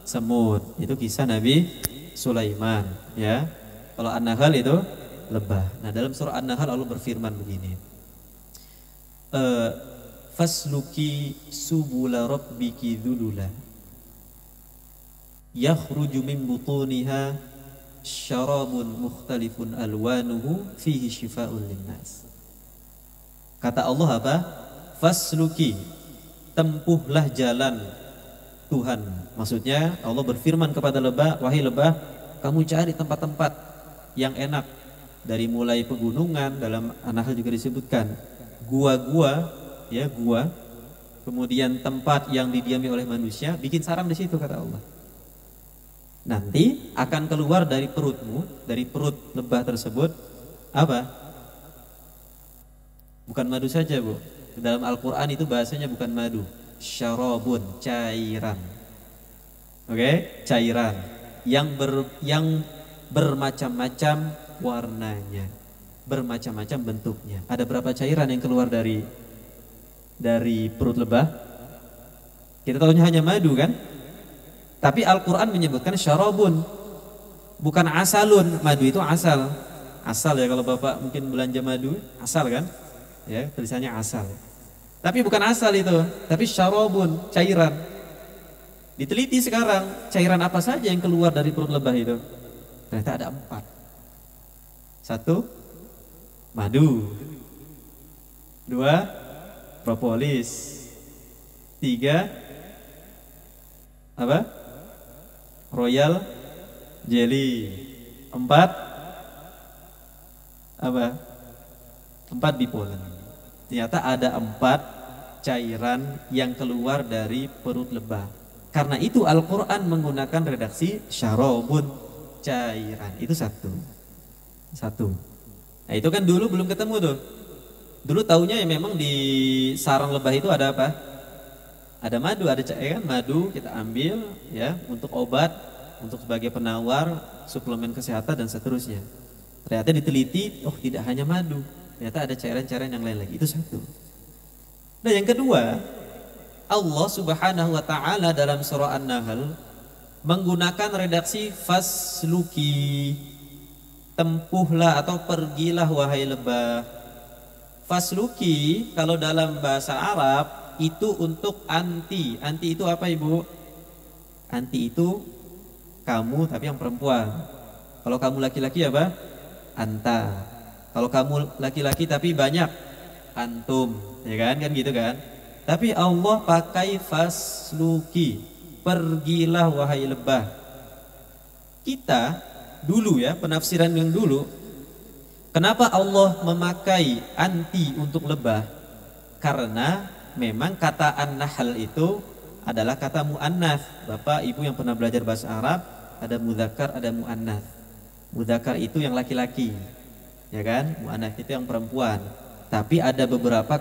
semut, itu kisah Nabi Sulaiman, ya. Kalau An-Nahl itu lebah. Nah, dalam surah An-Nahl Allah berfirman begini. Fasluki subula rabbiki dzulula yakhruju min butuniha syarabun mukhtalifun alwanuhu fihi shifaa'un linnas. Kata Allah apa? Fasluki, tempuhlah jalan Tuhan. Maksudnya Allah berfirman kepada lebah, wahai lebah, kamu cari tempat-tempat yang enak, dari mulai pegunungan, dalam An-Nahl juga disebutkan gua-gua, ya, gua, kemudian tempat yang didiami oleh manusia, bikin sarang di situ, kata Allah. Nanti akan keluar dari perutmu, dari perut lebah tersebut, apa? Bukan madu saja, Bu. Dalam Al-Quran itu bahasanya bukan madu, syarabun, cairan. Oke, cairan yang bermacam-macam warnanya, bermacam-macam bentuknya. Ada berapa cairan yang keluar dari perut lebah? Kita tahunya hanya madu kan? Tapi Al-Quran menyebutkan syarabun, bukan asalun. Madu itu asal. Asal, ya, kalau Bapak mungkin belanja madu, asal kan? Ya, tulisannya asal. Tapi bukan asal itu, tapi syarabun, cairan. Diteliti sekarang, cairan apa saja yang keluar dari perut lebah itu? Ternyata ada 4. 1, madu. 2, propolis. 3, apa? Royal jelly. 4, apa? 4 bipolen. Ternyata ada 4 cairan yang keluar dari perut lebah. Karena itu Al-Quran menggunakan redaksi syarabun, cairan. Itu satu. Nah, itu kan dulu belum ketemu tuh. Dulu taunya ya memang di sarang lebah itu ada apa? Ada madu, ada cairan madu, kita ambil ya untuk obat, untuk sebagai penawar, suplemen kesehatan dan seterusnya. Ternyata diteliti, oh tidak hanya madu, ternyata ada cairan-cairan yang lain lagi. Itu satu. Nah, yang kedua, Allah Subhanahu wa taala dalam surah An-Nahl menggunakan redaksi fasluki, tempuhlah atau pergilah wahai lebah. Fasluki kalau dalam bahasa Arab itu untuk anti. Anti itu apa, Ibu? Anti itu kamu tapi yang perempuan. Kalau kamu laki-laki apa? Anta. Kalau kamu laki-laki tapi banyak, antum, ya kan? Kan gitu kan? Tapi Allah pakai fasluki, pergilah wahai lebah. Kita dulu ya, penafsiran yang dulu, kenapa Allah memakai anti untuk lebah? Karena memang kata an-nahl itu adalah kata mu'annath. Bapak ibu yang pernah belajar bahasa Arab, ada mudzakkar, ada mu'annath. Mudzakkar itu yang laki-laki, ya kan? Mu'annath itu yang perempuan. Tapi ada beberapa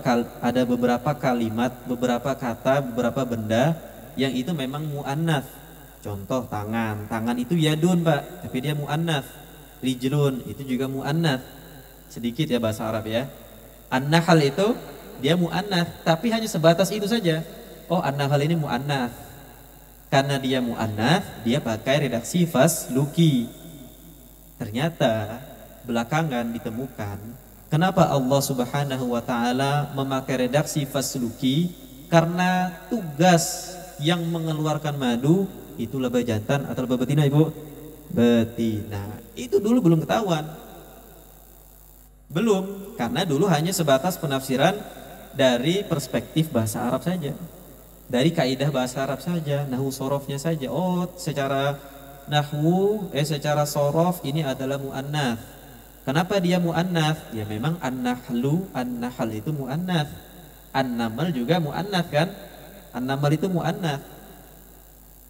kalimat, beberapa kata, beberapa benda yang itu memang mu'annath. Contoh tangan, tangan itu yadun Pak, tapi dia mu'annath. Rijlun itu juga mu'annath. Sedikit ya bahasa Arab ya. An-nahl itu dia mu'annath, tapi hanya sebatas itu saja. Oh, an-nahl ini mu'annath. Karena dia mu'annath, dia pakai redaksi fasluki. Ternyata belakangan ditemukan kenapa Allah Subhanahu wa taala memakai redaksi fasluki, karena tugas yang mengeluarkan madu itu lebah jantan atau lebah betina, Ibu? Betina. Itu dulu belum ketahuan. Belum, karena dulu hanya sebatas penafsiran dari perspektif bahasa Arab saja. Dari kaidah bahasa Arab saja, nahwu sorofnya saja. Oh, secara nahwu, secara sorof ini adalah mu'annath. Kenapa dia mu'annath? Ya memang an-nahlu, an-nahl itu mu'annath. An-namal juga mu'annath kan? An-namal itu mu'annath.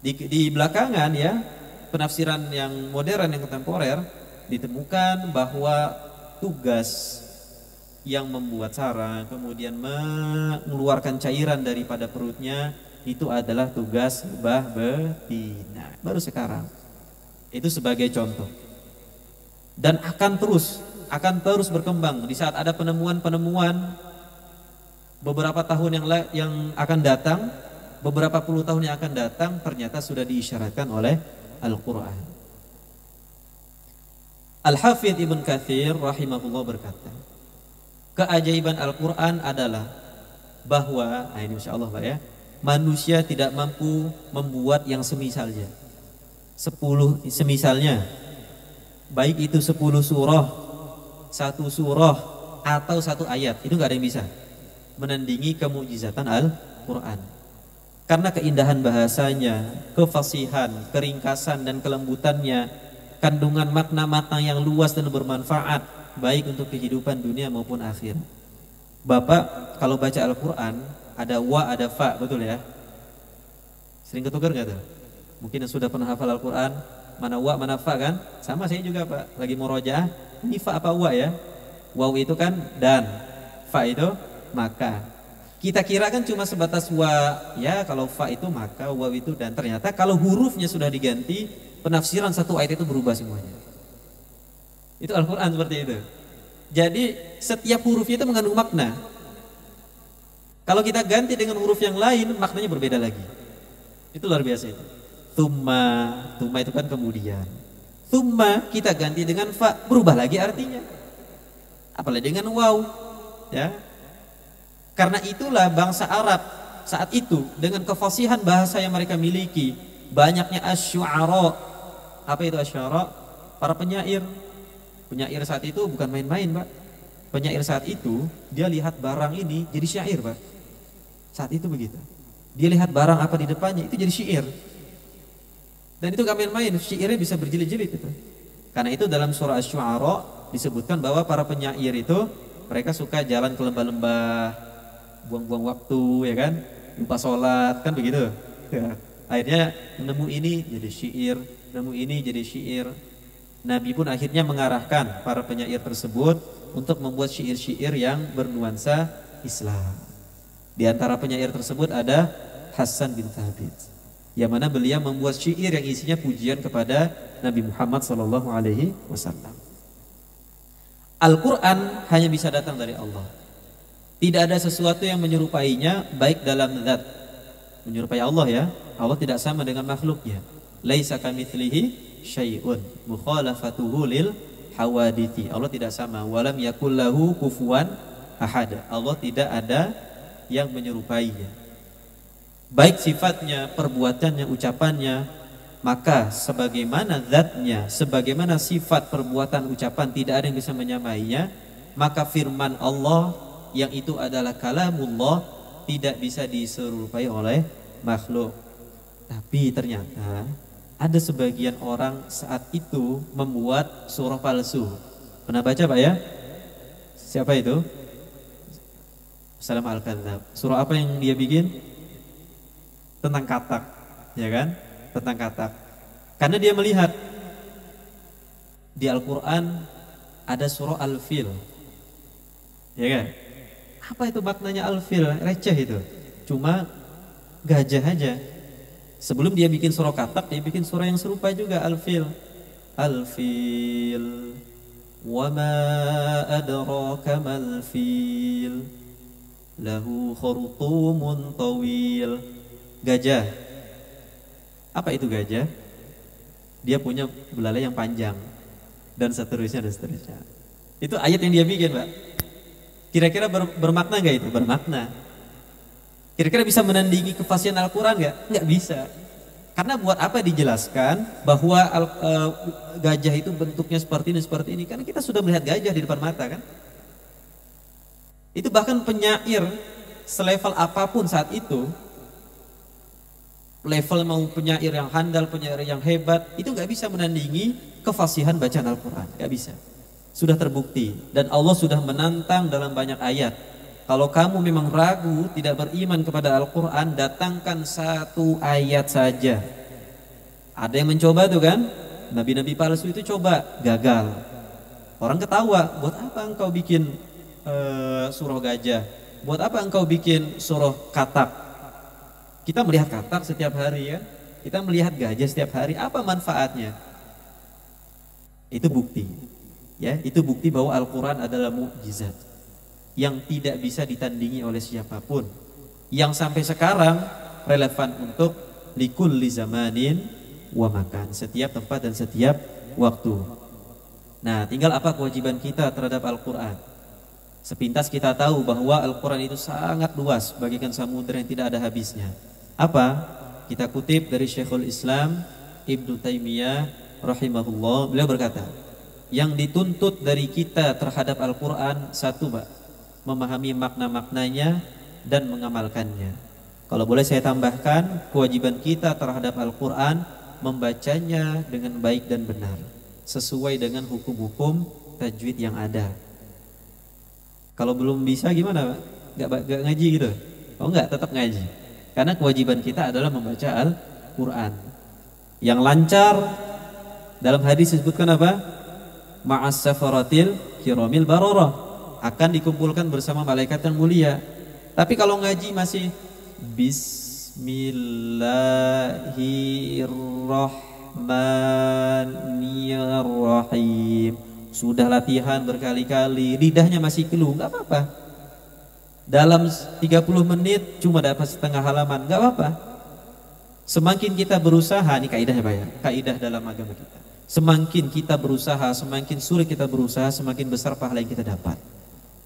Di belakangan ya, penafsiran yang modern, yang kontemporer, ditemukan bahwa tugas yang membuat sarang, kemudian mengeluarkan cairan daripada perutnya, itu adalah tugas lebah betina. Baru sekarang. Itu sebagai contoh. Dan akan terus berkembang. Di saat ada penemuan-penemuan beberapa tahun yang akan datang, beberapa puluh tahun yang akan datang, ternyata sudah diisyaratkan oleh Al-Quran. Al-Hafidh Ibn Katsir rahimahullah berkata, keajaiban Al-Quran adalah bahwa, nah ini insya Allah Pak ya, manusia tidak mampu membuat yang semisalnya. 10 semisalnya, baik itu 10 surah, 1 surah atau 1 ayat, itu gak ada yang bisa menandingi kemukjizatan Al-Quran. Karena keindahan bahasanya, kefasihan, keringkasan dan kelembutannya, kandungan makna-makna yang luas dan bermanfaat, baik untuk kehidupan dunia maupun akhir. Bapak kalau baca Al-Quran, ada wa, ada fa, betul ya? Sering ketukar gak tuh? Mungkin yang sudah pernah hafal Al-Quran, mana wa, mana fa kan? Sama saya juga Pak, lagi murojaah, ini fa apa wa ya? Waw itu kan dan, fa itu maka. Kita kira kan cuma sebatas wa, ya kalau fa itu maka, waw itu dan. Ternyata kalau hurufnya sudah diganti, penafsiran satu ayat itu berubah semuanya. Itu Al-Quran seperti itu. Jadi setiap hurufnya itu mengandung makna. Kalau kita ganti dengan huruf yang lain, maknanya berbeda lagi. Itu luar biasa itu. Thumma itu kan kemudian. Thumma kita ganti dengan fa, berubah lagi artinya. Apalagi dengan waw, ya. Karena itulah bangsa Arab saat itu dengan kefasihan bahasa yang mereka miliki, banyaknya asy'ara. Apa itu asy'ara? Para penyair. Penyair saat itu bukan main-main, Pak. Penyair saat itu dia lihat barang ini jadi syair, Pak. Saat itu begitu. Dia lihat barang apa di depannya itu jadi syair. Dan itu gak main-main, syairnya bisa berjilid-jilid itu. Karena itu dalam surah Asy-Syu'ara disebutkan bahwa para penyair itu mereka suka jalan ke lembah-lembah, buang-buang waktu, ya kan? Lupa sholat, kan begitu. Ya. Akhirnya nemu ini jadi syair, nemu ini jadi syair. Nabi pun akhirnya mengarahkan para penyair tersebut untuk membuat syair-syair yang bernuansa Islam. Di antara penyair tersebut ada Hasan bin Thabit, yang mana beliau membuat syair yang isinya pujian kepada Nabi Muhammad SAW. Al-Quran hanya bisa datang dari Allah. Tidak ada sesuatu yang menyerupainya, baik dalam zat, menyerupai Allah ya. Allah tidak sama dengan makhluknya. Laisa kamitslihi syai'un mukhalafatuhu lil hawadithi. Allah tidak sama. Walam yakul lahu kufuwan ahad. Allah tidak ada yang menyerupainya. baik sifatnya, perbuatannya, ucapannya, maka sebagaimana zatnya, sebagaimana sifat, perbuatan, ucapan tidak ada yang bisa menyamainya, maka firman Allah yang itu adalah kalamullah tidak bisa diserupai oleh makhluk. Tapi ternyata ada sebagian orang saat itu membuat surah palsu. Pernah baca Pak ya? Siapa itu? Salam al-kadzab. Surah apa yang dia bikin? Tentang katak, ya kan? Tentang katak. Karena dia melihat di Al-Quran ada surah Al-Fil, ya kan? Apa itu maknanya Al-Fil? Receh itu. Cuma gajah aja. Sebelum dia bikin surah katak, dia bikin surah yang serupa juga, Al-Fil. Al-Fil, wa ma adraka mal fil, lahu khurtumun tawil. Gajah. Apa itu gajah? Dia punya belalai yang panjang, dan seterusnya dan seterusnya. Itu ayat yang dia bikin, Pak. Kira-kira bermakna nggak itu? Bermakna. Kira-kira bisa menandingi kefasihan Al-Quran nggak? Nggak bisa. Karena buat apa dijelaskan bahwa gajah itu bentuknya seperti ini? Karena kita sudah melihat gajah di depan mata kan. Itu bahkan penyair selevel apapun saat itu, level mau penyair yang handal, penyair yang hebat, itu nggak bisa menandingi kefasihan bacaan Al-Quran. Nggak bisa. Sudah terbukti. Dan Allah sudah menantang dalam banyak ayat. Kalau kamu memang ragu, tidak beriman kepada Al-Quran, datangkan satu ayat saja. Ada yang mencoba tuh kan, nabi-nabi palsu itu coba, gagal. Orang ketawa, buat apa engkau bikin surah gajah? Buat apa engkau bikin surah katak? Kita melihat katak setiap hari ya, kita melihat gajah setiap hari, apa manfaatnya? Itu bukti, ya, itu bukti bahwa Al-Quran adalah mukjizat yang tidak bisa ditandingi oleh siapapun, yang sampai sekarang relevan untuk likulli zamanin wa makan, setiap tempat dan setiap waktu. Nah, tinggal apa kewajiban kita terhadap Al-Quran? Sepintas kita tahu bahwa Al-Quran itu sangat luas, bagaikan samudera yang tidak ada habisnya. Apa? Kita kutip dari Syekhul Islam Ibnu Taimiyah rahimahullah, beliau berkata, yang dituntut dari kita terhadap Al-Quran satu, Pak, memahami makna-maknanya dan mengamalkannya. Kalau boleh saya tambahkan, kewajiban kita terhadap Al-Quran membacanya dengan baik dan benar, sesuai dengan hukum-hukum tajwid yang ada. Kalau belum bisa gimana, Pak? Gak ngaji gitu? Oh enggak, tetap ngaji. Karena kewajiban kita adalah membaca Al-Quran. Yang lancar, dalam hadis disebutkan apa? Ma'as safaratil kiramil bararah, akan dikumpulkan bersama malaikat yang mulia. Tapi kalau ngaji masih Bismillahirrahmanirrahim, sudah latihan berkali-kali, lidahnya masih keluh, nggak apa-apa. Dalam 30 menit cuma dapat setengah halaman, nggak apa-apa. Semakin kita berusaha, ini kaidahnya Pak ya, kaidah dalam agama kita. Semakin kita berusaha, semakin sulit kita berusaha, semakin besar pahala yang kita dapat.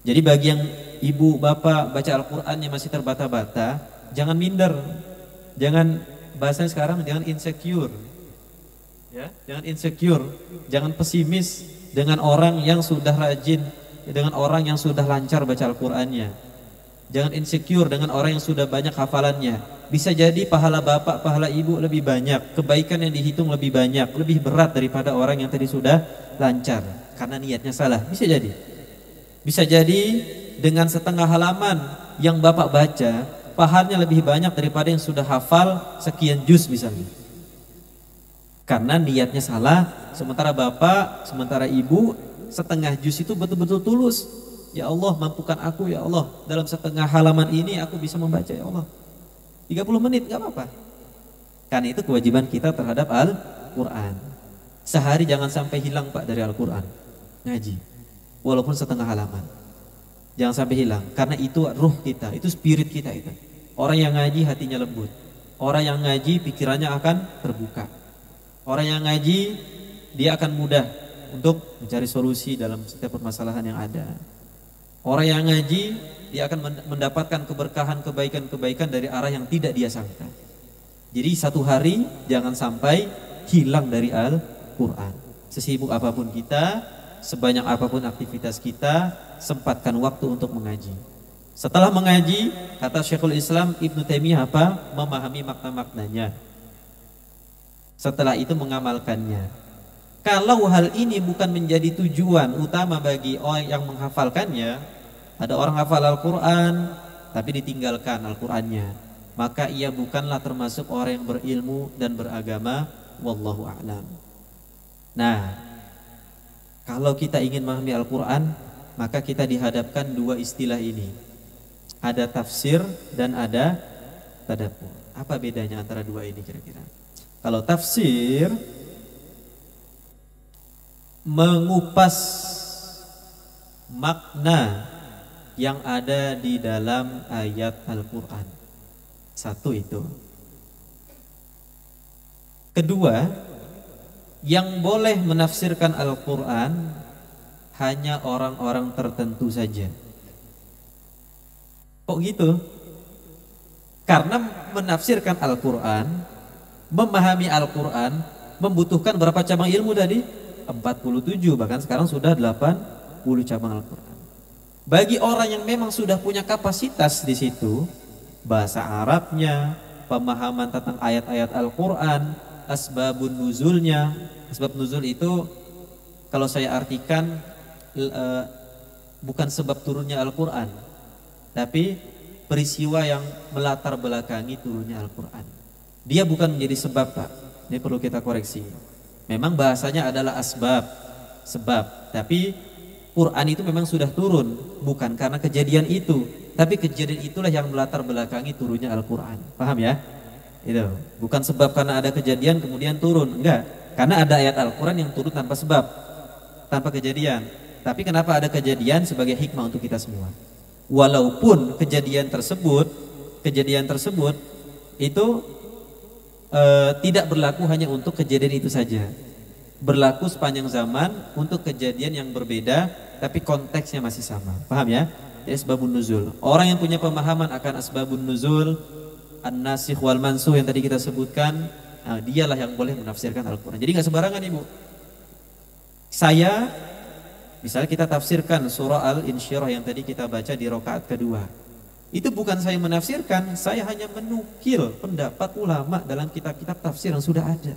Jadi bagi yang ibu bapak baca Al-Quran yang masih terbata-bata, jangan minder, jangan, bahasanya sekarang jangan insecure, ya, jangan insecure, jangan pesimis dengan orang yang sudah rajin, dengan orang yang sudah lancar baca Al-Qurannya. Jangan insecure dengan orang yang sudah banyak hafalannya. Bisa jadi pahala bapak, pahala ibu lebih banyak, kebaikan yang dihitung lebih banyak, lebih berat daripada orang yang tadi sudah lancar karena niatnya salah. Bisa jadi. Bisa jadi dengan setengah halaman yang bapak baca, pahalanya lebih banyak daripada yang sudah hafal sekian juz misalnya. Karena niatnya salah, sementara bapak, sementara ibu, setengah juz itu betul-betul tulus. Ya Allah, mampukan aku ya Allah, dalam setengah halaman ini aku bisa membaca ya Allah. 30 menit gak apa-apa. Karena itu kewajiban kita terhadap Al-Quran. Sehari jangan sampai hilang Pak dari Al-Quran. Ngaji. Walaupun setengah halaman, jangan sampai hilang, karena itu ruh kita, itu spirit kita itu. Orang yang ngaji hatinya lembut, orang yang ngaji pikirannya akan terbuka, orang yang ngaji dia akan mudah untuk mencari solusi dalam setiap permasalahan yang ada. Orang yang ngaji, dia akan mendapatkan keberkahan, kebaikan-kebaikan dari arah yang tidak dia sangka. Jadi satu hari jangan sampai hilang dari Al-Quran. Sesibuk apapun kita, sebanyak apapun aktivitas kita, sempatkan waktu untuk mengaji. Setelah mengaji, kata Syekhul Islam Ibnu Taimiyah apa? Memahami makna-maknanya. Setelah itu mengamalkannya. Kalau hal ini bukan menjadi tujuan utama bagi orang yang menghafalkannya, ada orang hafal Al-Quran tapi ditinggalkan Al-Qurannya, maka ia bukanlah termasuk orang yang berilmu dan beragama. Wallahu a'lam. Nah, kalau kita ingin memahami Al-Quran, maka kita dihadapkan dua istilah ini. Ada tafsir dan ada tadabbur. Apa bedanya antara dua ini kira-kira? Kalau tafsir mengupas makna yang ada di dalam ayat Al-Quran. Satu itu. Kedua, yang boleh menafsirkan Al-Quran hanya orang-orang tertentu saja. Kok gitu? Karena menafsirkan Al-Quran, memahami Al-Quran membutuhkan berapa cabang ilmu tadi? 47, bahkan sekarang sudah 80 cabang Al-Quran. Bagi orang yang memang sudah punya kapasitas di situ, bahasa Arabnya, pemahaman tentang ayat-ayat Al-Quran, asbabun nuzulnya. Asbab nuzul itu kalau saya artikan bukan sebab turunnya Al-Quran, tapi peristiwa yang melatar belakangi turunnya Al-Quran. Dia bukan menjadi sebab, Pak. Ini perlu kita koreksi. Memang bahasanya adalah asbab, sebab. Tapi Quran itu memang sudah turun, bukan karena kejadian itu, tapi kejadian itulah yang melatar belakangi turunnya Al-Quran. Paham ya? Itu bukan sebab karena ada kejadian kemudian turun, enggak. Karena ada ayat Al-Quran yang turun tanpa sebab, tanpa kejadian. Tapi kenapa ada kejadian? Sebagai hikmah untuk kita semua. Walaupun kejadian tersebut itu tidak berlaku hanya untuk kejadian itu saja, berlaku sepanjang zaman untuk kejadian yang berbeda, tapi konteksnya masih sama. Paham ya? Asbabun nuzul. Orang yang punya pemahaman akan asbabun nuzul, an-nasikh wal mansukh yang tadi kita sebutkan, nah, dialah yang boleh menafsirkan Al-Quran. Jadi nggak sembarangan, Ibu. Saya, misalnya kita tafsirkan surah Al-Insyirah yang tadi kita baca di rakaat kedua. Itu bukan saya menafsirkan, saya hanya menukil pendapat ulama dalam kitab-kitab tafsir yang sudah ada.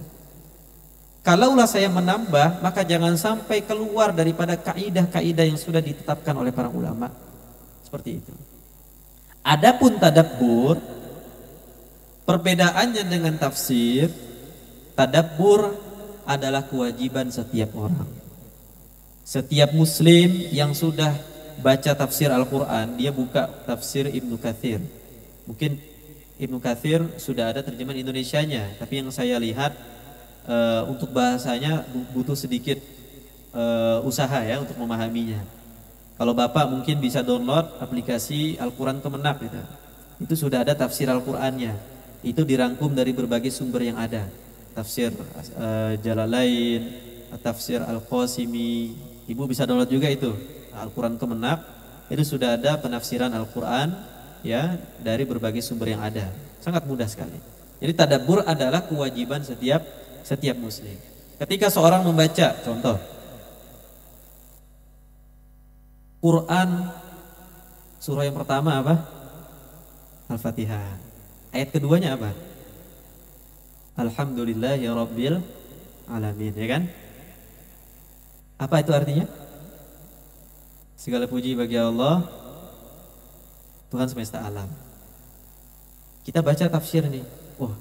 Kalaulah saya menambah, maka jangan sampai keluar daripada kaidah-kaidah yang sudah ditetapkan oleh para ulama. Seperti itu. Adapun tadabbur, perbedaannya dengan tafsir, tadabbur adalah kewajiban setiap orang. Setiap muslim yang sudah baca tafsir Al-Quran, dia buka tafsir Ibnu Katsir. Mungkin Ibnu Katsir sudah ada terjemahan Indonesianya, tapi yang saya lihat untuk bahasanya butuh sedikit usaha ya untuk memahaminya. Kalau Bapak mungkin bisa download aplikasi Al-Quran Kemenak gitu. Itu sudah ada tafsir Al-Qurannya. Itu dirangkum dari berbagai sumber yang ada. Tafsir Jalalain, tafsir Al-Qasimi. Ibu bisa download juga itu. Al-Quran Kemenak, itu sudah ada penafsiran Al-Quran ya dari berbagai sumber yang ada. Sangat mudah sekali. Jadi tadabbur adalah kewajiban setiap muslim. Ketika seorang membaca, contoh Quran surah yang pertama apa? Al-Fatihah. Ayat keduanya apa? Alhamdulillahirabbil alamin, ya kan? Apa itu artinya? Segala puji bagi Allah, Tuhan semesta alam. Kita baca tafsir nih, wah,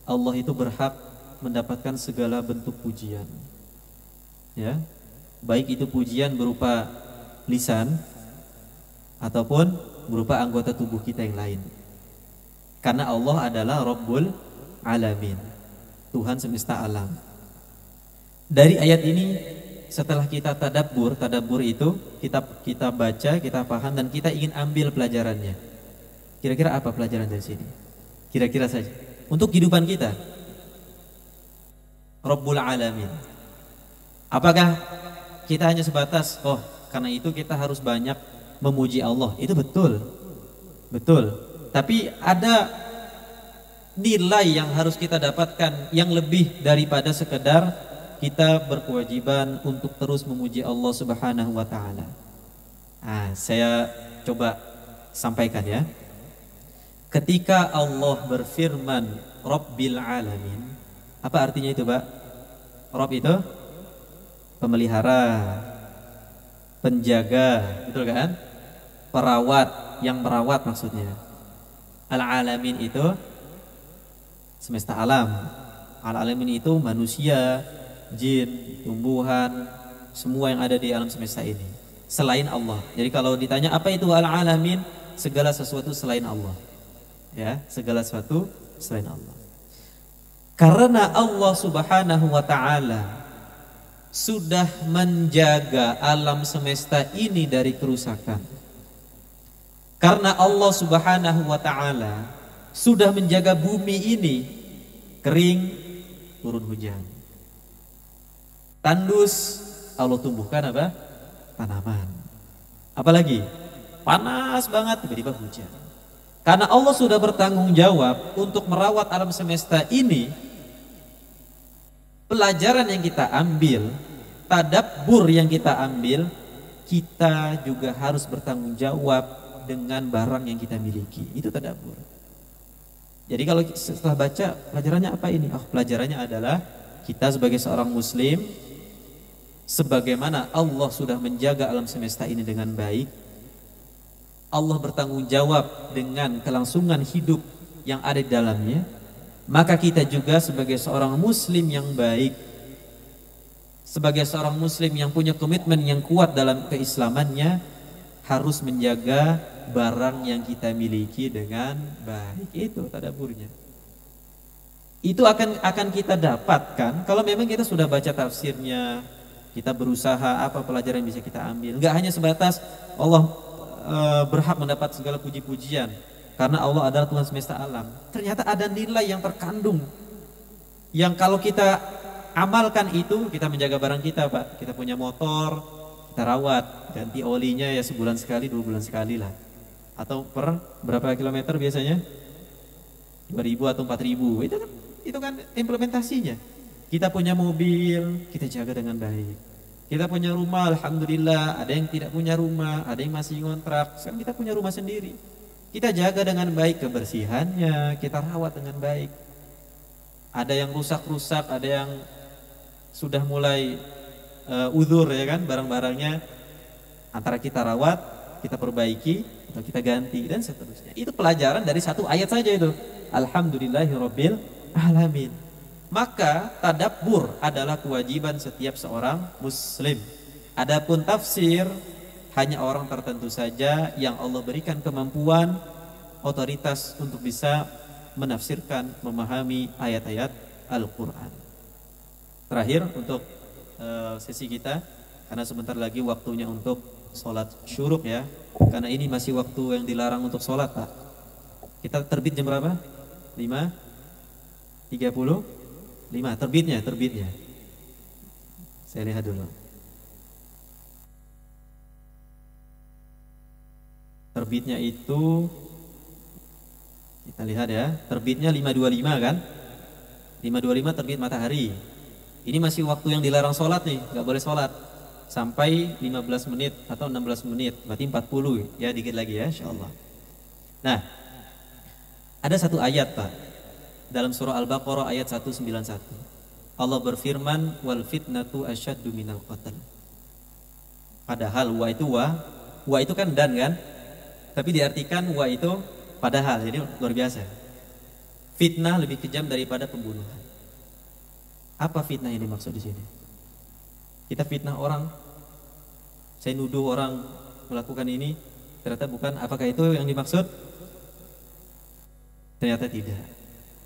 Allah itu berhak mendapatkan segala bentuk pujian. Ya, baik itu pujian berupa lisan ataupun berupa anggota tubuh kita yang lain. Karena Allah adalah Rabbul Alamin, Tuhan semesta alam. Dari ayat ini, setelah kita tadabbur itu kita baca, kita paham, dan kita ingin ambil pelajarannya. Kira-kira apa pelajaran dari sini? Kira-kira saja untuk kehidupan kita. Rabbul Alamin. Apakah kita hanya sebatas, oh karena itu kita harus banyak memuji Allah. Itu betul. Betul. Tapi ada nilai yang harus kita dapatkan yang lebih daripada sekedar kita berkewajiban untuk terus memuji Allah Subhanahu wa taala. Nah, saya coba sampaikan ya. Ketika Allah berfirman Rabbil Alamin, apa artinya itu, Pak? Rabb itu pemelihara, penjaga, betul kan? Perawat, yang merawat maksudnya. Al-Alamin itu semesta alam. Al-Alamin itu manusia, jin, tumbuhan, semua yang ada di alam semesta ini selain Allah. Jadi kalau ditanya apa itu Al-Alamin, segala sesuatu selain Allah. Ya, segala sesuatu selain Allah. Karena Allah Subhanahu wa taala sudah menjaga alam semesta ini dari kerusakan. Karena Allah Subhanahu wa taala sudah menjaga bumi ini kering, turun hujan. Tandus, Allah tumbuhkan apa? Tanaman. Apalagi panas banget, tiba-tiba hujan. Karena Allah sudah bertanggung jawab untuk merawat alam semesta ini, pelajaran yang kita ambil, tadabbur yang kita ambil, kita juga harus bertanggung jawab dengan barang yang kita miliki. Itu tadabbur. Jadi kalau setelah baca, pelajarannya apa ini? Oh, pelajarannya adalah kita sebagai seorang muslim, sebagaimana Allah sudah menjaga alam semesta ini dengan baik, Allah bertanggung jawab dengan kelangsungan hidup yang ada di dalamnya, maka kita juga sebagai seorang muslim yang baik, sebagai seorang muslim yang punya komitmen yang kuat dalam keislamannya, harus menjaga barang yang kita miliki dengan baik. Itu tadabburnya. Itu akan kita dapatkan kalau memang kita sudah baca tafsirnya, kita berusaha apa pelajaran yang bisa kita ambil. Enggak hanya sebatas Allah berhak mendapat segala puji-pujian karena Allah adalah Tuhan semesta alam. Ternyata ada nilai yang terkandung yang kalau kita amalkan itu, kita menjaga barang kita, Pak. Kita punya motor, kita rawat, ganti olinya ya sebulan sekali, 2 bulan sekali lah. Atau per berapa kilometer biasanya? 2.000 atau 4.000. Itu kan implementasinya. Kita punya mobil, kita jaga dengan baik. Kita punya rumah, alhamdulillah. Ada yang tidak punya rumah, ada yang masih ngontrak. Sekarang kita punya rumah sendiri. Kita jaga dengan baik kebersihannya, kita rawat dengan baik. Ada yang rusak-rusak, ada yang sudah mulai udzur ya kan, barang-barangnya antara kita rawat, kita perbaiki atau kita ganti dan seterusnya. Itu pelajaran dari satu ayat saja itu. Alhamdulillahirabbil alamin. Maka tadabbur adalah kewajiban setiap seorang muslim. Adapun tafsir hanya orang tertentu saja yang Allah berikan kemampuan, otoritas untuk bisa menafsirkan, memahami ayat-ayat Al-Quran. Terakhir untuk sesi kita, karena sebentar lagi waktunya untuk sholat syuruk ya. Karena ini masih waktu yang dilarang untuk sholat, Pak. Kita terbit jam berapa? 5.30? 5, terbitnya. Saya lihat dulu. Terbitnya itu, kita lihat ya, terbitnya 5.25 kan? 5.25 terbit matahari. Ini masih waktu yang dilarang sholat nih, nggak boleh sholat sampai 15 menit atau 16 menit, berarti 40 ya, dikit lagi ya insyaallah. Nah, ada satu ayat, Pak, dalam surah Al-Baqarah ayat 191. Allah berfirman, wal fitnatu asyaddu minal qatl. Padahal wa itu kan dan kan, tapi diartikan wa itu padahal, jadi luar biasa. Fitnah lebih kejam daripada pembunuhan. Apa fitnah yang dimaksud di sini? Kita fitnah orang, saya nuduh orang melakukan ini, ternyata bukan. Apakah itu yang dimaksud? Ternyata tidak.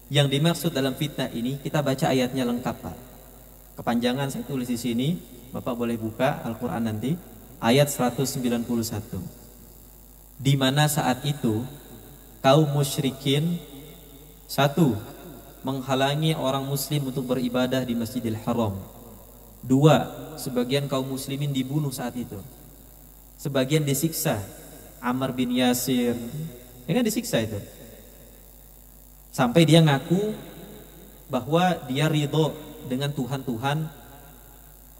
Yang dimaksud dalam fitnah ini, kita baca ayatnya lengkap, Pak. Kepanjangan saya tulis di sini, Bapak boleh buka Al-Quran nanti, ayat 191. Di mana saat itu kaum musyrikin, satu, menghalangi orang muslim untuk beribadah di Masjidil Haram. Dua, sebagian kaum muslimin dibunuh saat itu. Sebagian disiksa Ammar bin Yasir, ya kan disiksa itu. Sampai dia ngaku bahwa dia ridho dengan Tuhan-Tuhan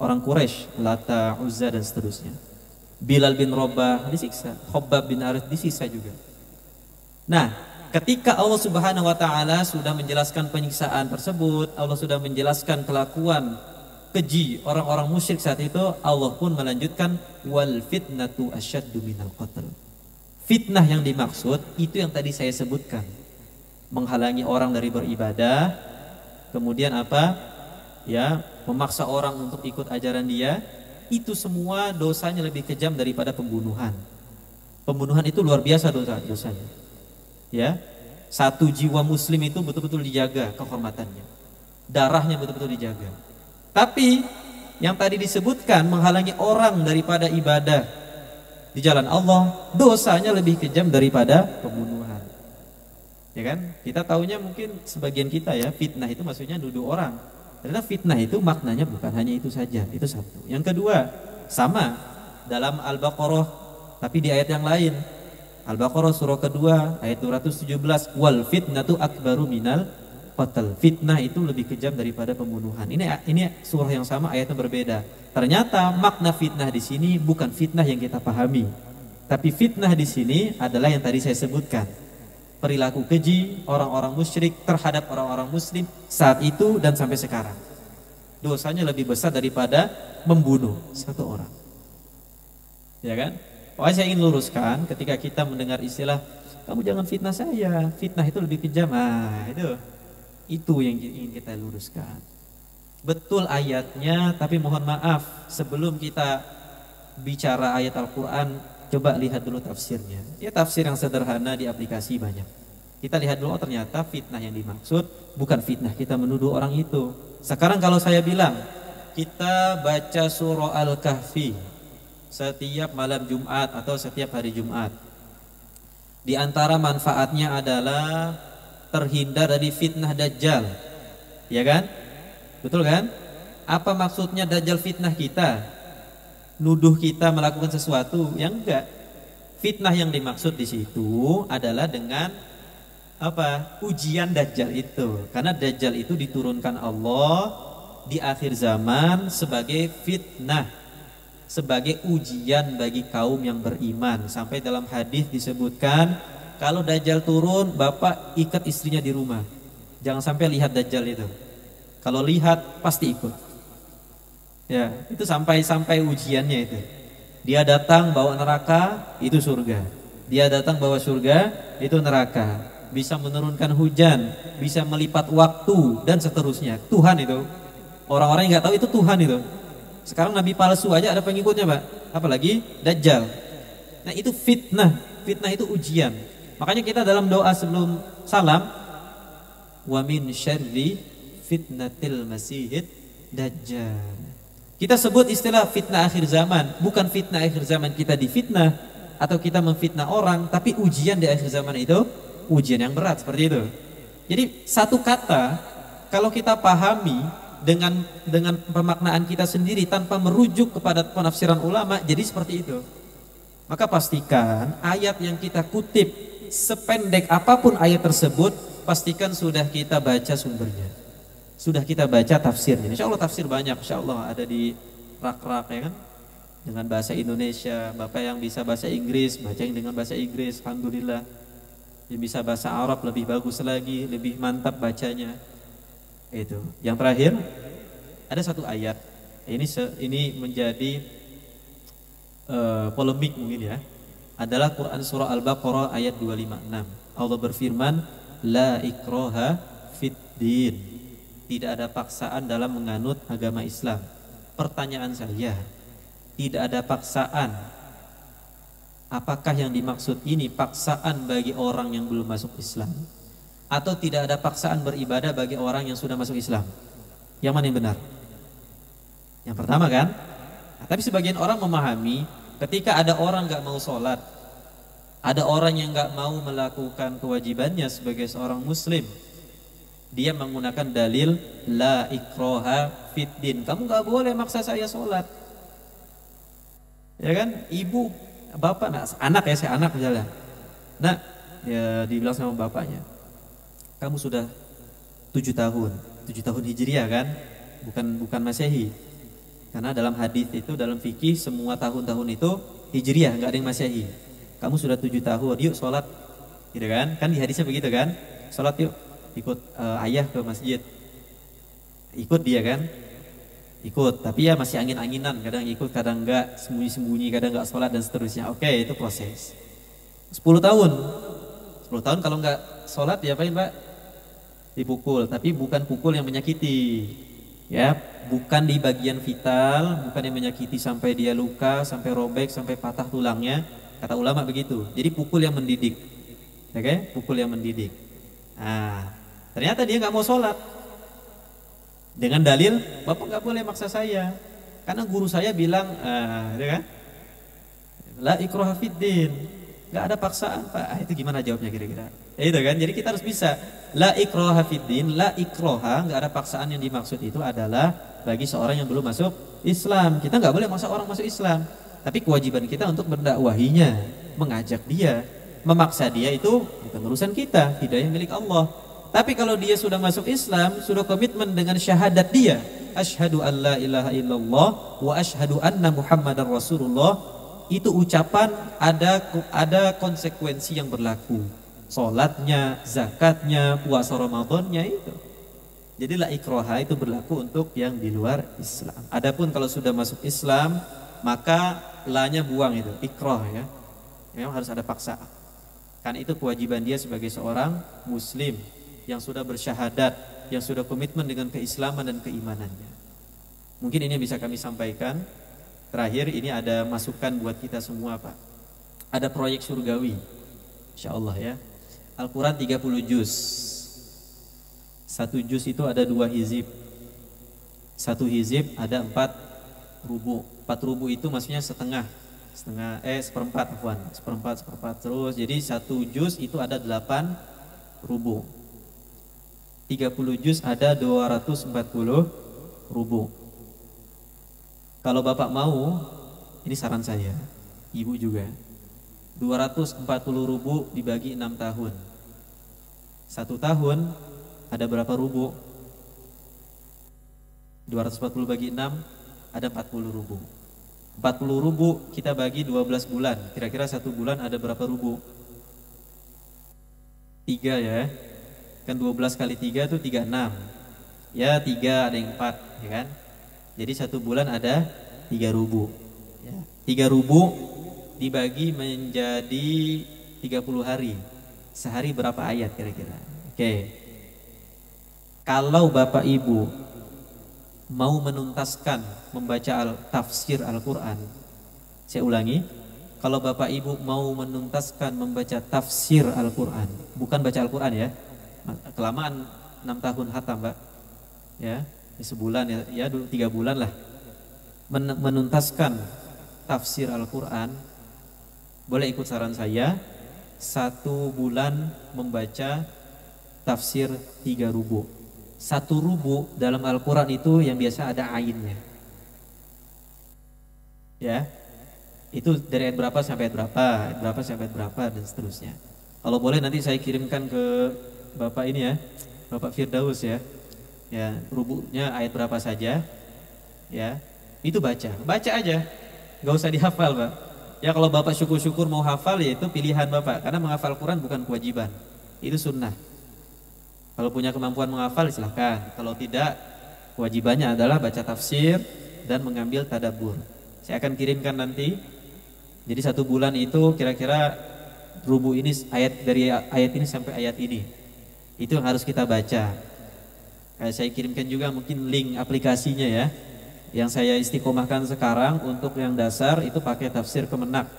orang Quraisy, Lata, Uzza dan seterusnya. Bilal bin Rabah disiksa, Khabbab bin Harits disiksa juga. Nah, ketika Allah Subhanahu wa taala sudah menjelaskan penyiksaan tersebut, Allah sudah menjelaskan kelakuan keji orang-orang musyrik saat itu, Allah pun melanjutkan wal fitnatu asyaddu minal qatl. Fitnah yang dimaksud itu yang tadi saya sebutkan. Menghalangi orang dari beribadah, kemudian apa? Ya, memaksa orang untuk ikut ajaran dia, itu semua dosanya lebih kejam daripada pembunuhan. Pembunuhan itu luar biasa dosanya. Ya. Satu jiwa muslim itu betul-betul dijaga kehormatannya. Darahnya betul-betul dijaga. Tapi yang tadi disebutkan menghalangi orang daripada ibadah di jalan Allah, dosanya lebih kejam daripada pembunuhan. Ya kan? Kita taunya mungkin sebagian kita ya, fitnah itu maksudnya nuduh orang. Ternyata fitnah itu maknanya bukan hanya itu saja. Itu satu. Yang kedua, sama dalam Al-Baqarah tapi di ayat yang lain. Al-Baqarah surah kedua ayat 217, wal fitnatu akbaru minal qatl. Fitnah itu lebih kejam daripada pembunuhan. Ini surah yang sama, ayatnya berbeda. Ternyata makna fitnah di sini bukan fitnah yang kita pahami. Tapi fitnah di sini adalah yang tadi saya sebutkan. Perilaku keji orang-orang musyrik terhadap orang-orang muslim saat itu dan sampai sekarang. Dosanya lebih besar daripada membunuh satu orang. Ya kan? Pokoknya saya ingin luruskan ketika kita mendengar istilah kamu jangan fitnah saya, fitnah itu lebih kejam. Nah, itu yang ingin kita luruskan. Betul ayatnya, tapi mohon maaf sebelum kita bicara ayat Al-Quran, coba lihat dulu tafsirnya. Ya tafsir yang sederhana di aplikasi banyak. Kita lihat dulu, oh ternyata fitnah yang dimaksud bukan fitnah kita menuduh orang itu. Sekarang kalau saya bilang kita baca surah Al-Kahfi setiap malam Jumat atau setiap hari Jumat, di antara manfaatnya adalah terhindar dari fitnah Dajjal. Ya kan? Betul kan? Apa maksudnya Dajjal fitnah kita? Nuduh kita melakukan sesuatu? Yang enggak. Fitnah yang dimaksud di situ adalah dengan apa? Ujian Dajjal itu. Karena Dajjal itu diturunkan Allah di akhir zaman sebagai fitnah, sebagai ujian bagi kaum yang beriman. Sampai dalam hadis disebutkan kalau Dajjal turun, bapak ikat istrinya di rumah. Jangan sampai lihat Dajjal itu. Kalau lihat pasti ikut. Ya, itu sampai ujiannya itu. Dia datang bawa neraka, itu surga. Dia datang bawa surga, itu neraka. Bisa menurunkan hujan, bisa melipat waktu dan seterusnya. Tuhan itu. Orang-orang yang nggak tahu itu Tuhan itu. Sekarang nabi palsu aja ada pengikutnya, Pak. Apalagi Dajjal. Nah, itu fitnah. Fitnah itu ujian. Makanya kita dalam doa sebelum salam, wa min syarri fitnatil masihid dajjal. Kita sebut istilah fitnah akhir zaman, bukan fitnah akhir zaman kita difitnah atau kita memfitnah orang, tapi ujian di akhir zaman itu ujian yang berat seperti itu. Jadi satu kata kalau kita pahami dengan pemaknaan kita sendiri tanpa merujuk kepada penafsiran ulama, jadi seperti itu. Maka pastikan ayat yang kita kutip, sependek apapun ayat tersebut, pastikan sudah kita baca sumbernya, sudah kita baca tafsirnya. Insya Allah tafsir banyak, insya Allah ada di rak-rak ya kan, dengan bahasa Indonesia. Bapak yang bisa bahasa Inggris, baca yang dengan bahasa Inggris, alhamdulillah. Yang bisa bahasa Arab lebih bagus lagi, lebih mantap bacanya. Itu. Yang terakhir ada satu ayat. Ini menjadi polemik mungkin ya. Adalah Quran surah Al-Baqarah ayat 256. Allah berfirman, la ikraha fid din. Tidak ada paksaan dalam menganut agama Islam. Pertanyaan saya, tidak ada paksaan. Apakah yang dimaksud ini paksaan bagi orang yang belum masuk Islam? Atau tidak ada paksaan beribadah bagi orang yang sudah masuk Islam? Yang mana yang benar? Yang pertama kan? Nah, tapi sebagian orang memahami ketika ada orang gak mau sholat, ada orang yang gak mau melakukan kewajibannya sebagai seorang muslim, dia menggunakan dalil la ikraha fid din. Kamu gak boleh maksa saya sholat. Ya kan? Ibu bapak, anak ya, saya anak misalnya. Nah, ya dibilang sama bapaknya, kamu sudah 7 tahun, 7 tahun Hijriah kan, bukan Masehi. Karena dalam hadis itu, dalam fikih semua tahun-tahun itu Hijriah, nggak ada yang Masehi. Kamu sudah 7 tahun, yuk sholat, gitu kan? Kan di hadisnya begitu kan? Sholat yuk, ikut ayah ke masjid, ikut dia kan? Ikut, tapi ya masih angin-anginan, kadang ikut, kadang enggak, sembunyi-sembunyi, kadang enggak sholat dan seterusnya. Oke, itu proses. 10 tahun, 10 tahun kalau enggak sholat ya apa Pak? Dipukul, tapi bukan pukul yang menyakiti, ya, bukan di bagian vital, bukan yang menyakiti sampai dia luka, sampai robek, sampai patah tulangnya. Kata ulama begitu. Jadi pukul yang mendidik, oke? Pukul yang mendidik. Nah, ternyata dia nggak mau sholat. Dengan dalil, bapak nggak boleh maksa saya, karena guru saya bilang, ya kan, la ikraha fiddin, nggak ada paksaan Pak. Itu gimana jawabnya kira-kira? Itu kan, jadi kita harus bisa, la ikraha fiddin, la ikraha, nggak ada paksaan. Yang dimaksud itu adalah bagi seorang yang belum masuk Islam. Kita nggak boleh maksa orang masuk Islam, tapi kewajiban kita untuk mendakwahinya, mengajak dia, memaksa dia itu bukan urusan kita, hidayah milik Allah. Tapi kalau dia sudah masuk Islam, sudah komitmen dengan syahadat dia, asyhadu an la ilaha illallah wa asyhadu anna muhammadar rasulullah, itu ucapan ada konsekuensi yang berlaku. Salatnya, zakatnya, puasa Ramadannya itu. Jadi la ikraha itu berlaku untuk yang di luar Islam. Adapun kalau sudah masuk Islam, maka la-nya buang itu, ikrah ya. Memang harus ada paksaan. Kan itu kewajiban dia sebagai seorang muslim yang sudah bersyahadat, yang sudah komitmen dengan keislaman dan keimanannya. Mungkin ini yang bisa kami sampaikan. Terakhir, ini ada masukan buat kita semua Pak. Ada proyek surgawi, insyaallah ya. Al-Quran 30 juz. 1 juz itu ada 2 hizib. 1 hizib ada 4 rubu. 4 rubu itu maksudnya seperempat afwan. Seperempat terus. Jadi 1 juz itu ada 8 rubu. 30 juz ada 240 rubu. Kalau Bapak mau, ini saran saya, Ibu juga, 240 rubu dibagi 6 tahun. 1 tahun ada berapa rubu? 240 bagi 6 ada 40 rubu. 40 rubu kita bagi 12 bulan. Kira-kira 1 bulan ada berapa rubu? 3 ya. Kan 12 kali 3 itu 36. Ya 3 ada yang 4 ya kan. Jadi 1 bulan ada 3 rubu ya. 3 rubu dibagi menjadi 30 hari. Sehari berapa ayat kira-kira? Oke. Kalau Bapak Ibu mau menuntaskan membaca tafsir Al-Quran, saya ulangi, kalau Bapak Ibu mau menuntaskan membaca tafsir Al-Quran, bukan baca Al-Quran ya, kelamaan 6 tahun khatam Pak ya, sebulan ya 3 bulan lah, menuntaskan tafsir Al-Quran, boleh ikut saran saya, 1 bulan membaca tafsir 3 rubu. 1 rubu dalam Al-Quran itu yang biasa ada ainnya ya, itu dari ayat berapa sampai ayat berapa, ayat berapa sampai ayat berapa dan seterusnya. Kalau boleh nanti saya kirimkan ke Bapak ini ya, Bapak Firdaus ya, ya rubunya ayat berapa saja, ya itu baca aja, nggak usah dihafal Pak. Ya kalau Bapak syukur-syukur mau hafal ya itu pilihan Bapak, karena menghafal Quran bukan kewajiban, itu sunnah. Kalau punya kemampuan menghafal silahkan, kalau tidak kewajibannya adalah baca tafsir dan mengambil tadabbur. Saya akan kirimkan nanti. Jadi 1 bulan itu kira-kira rubu ini ayat, dari ayat ini sampai ayat ini. Itu yang harus kita baca. Saya kirimkan juga mungkin link aplikasinya ya. Yang saya istiqomahkan sekarang untuk yang dasar itu pakai tafsir Kemenak.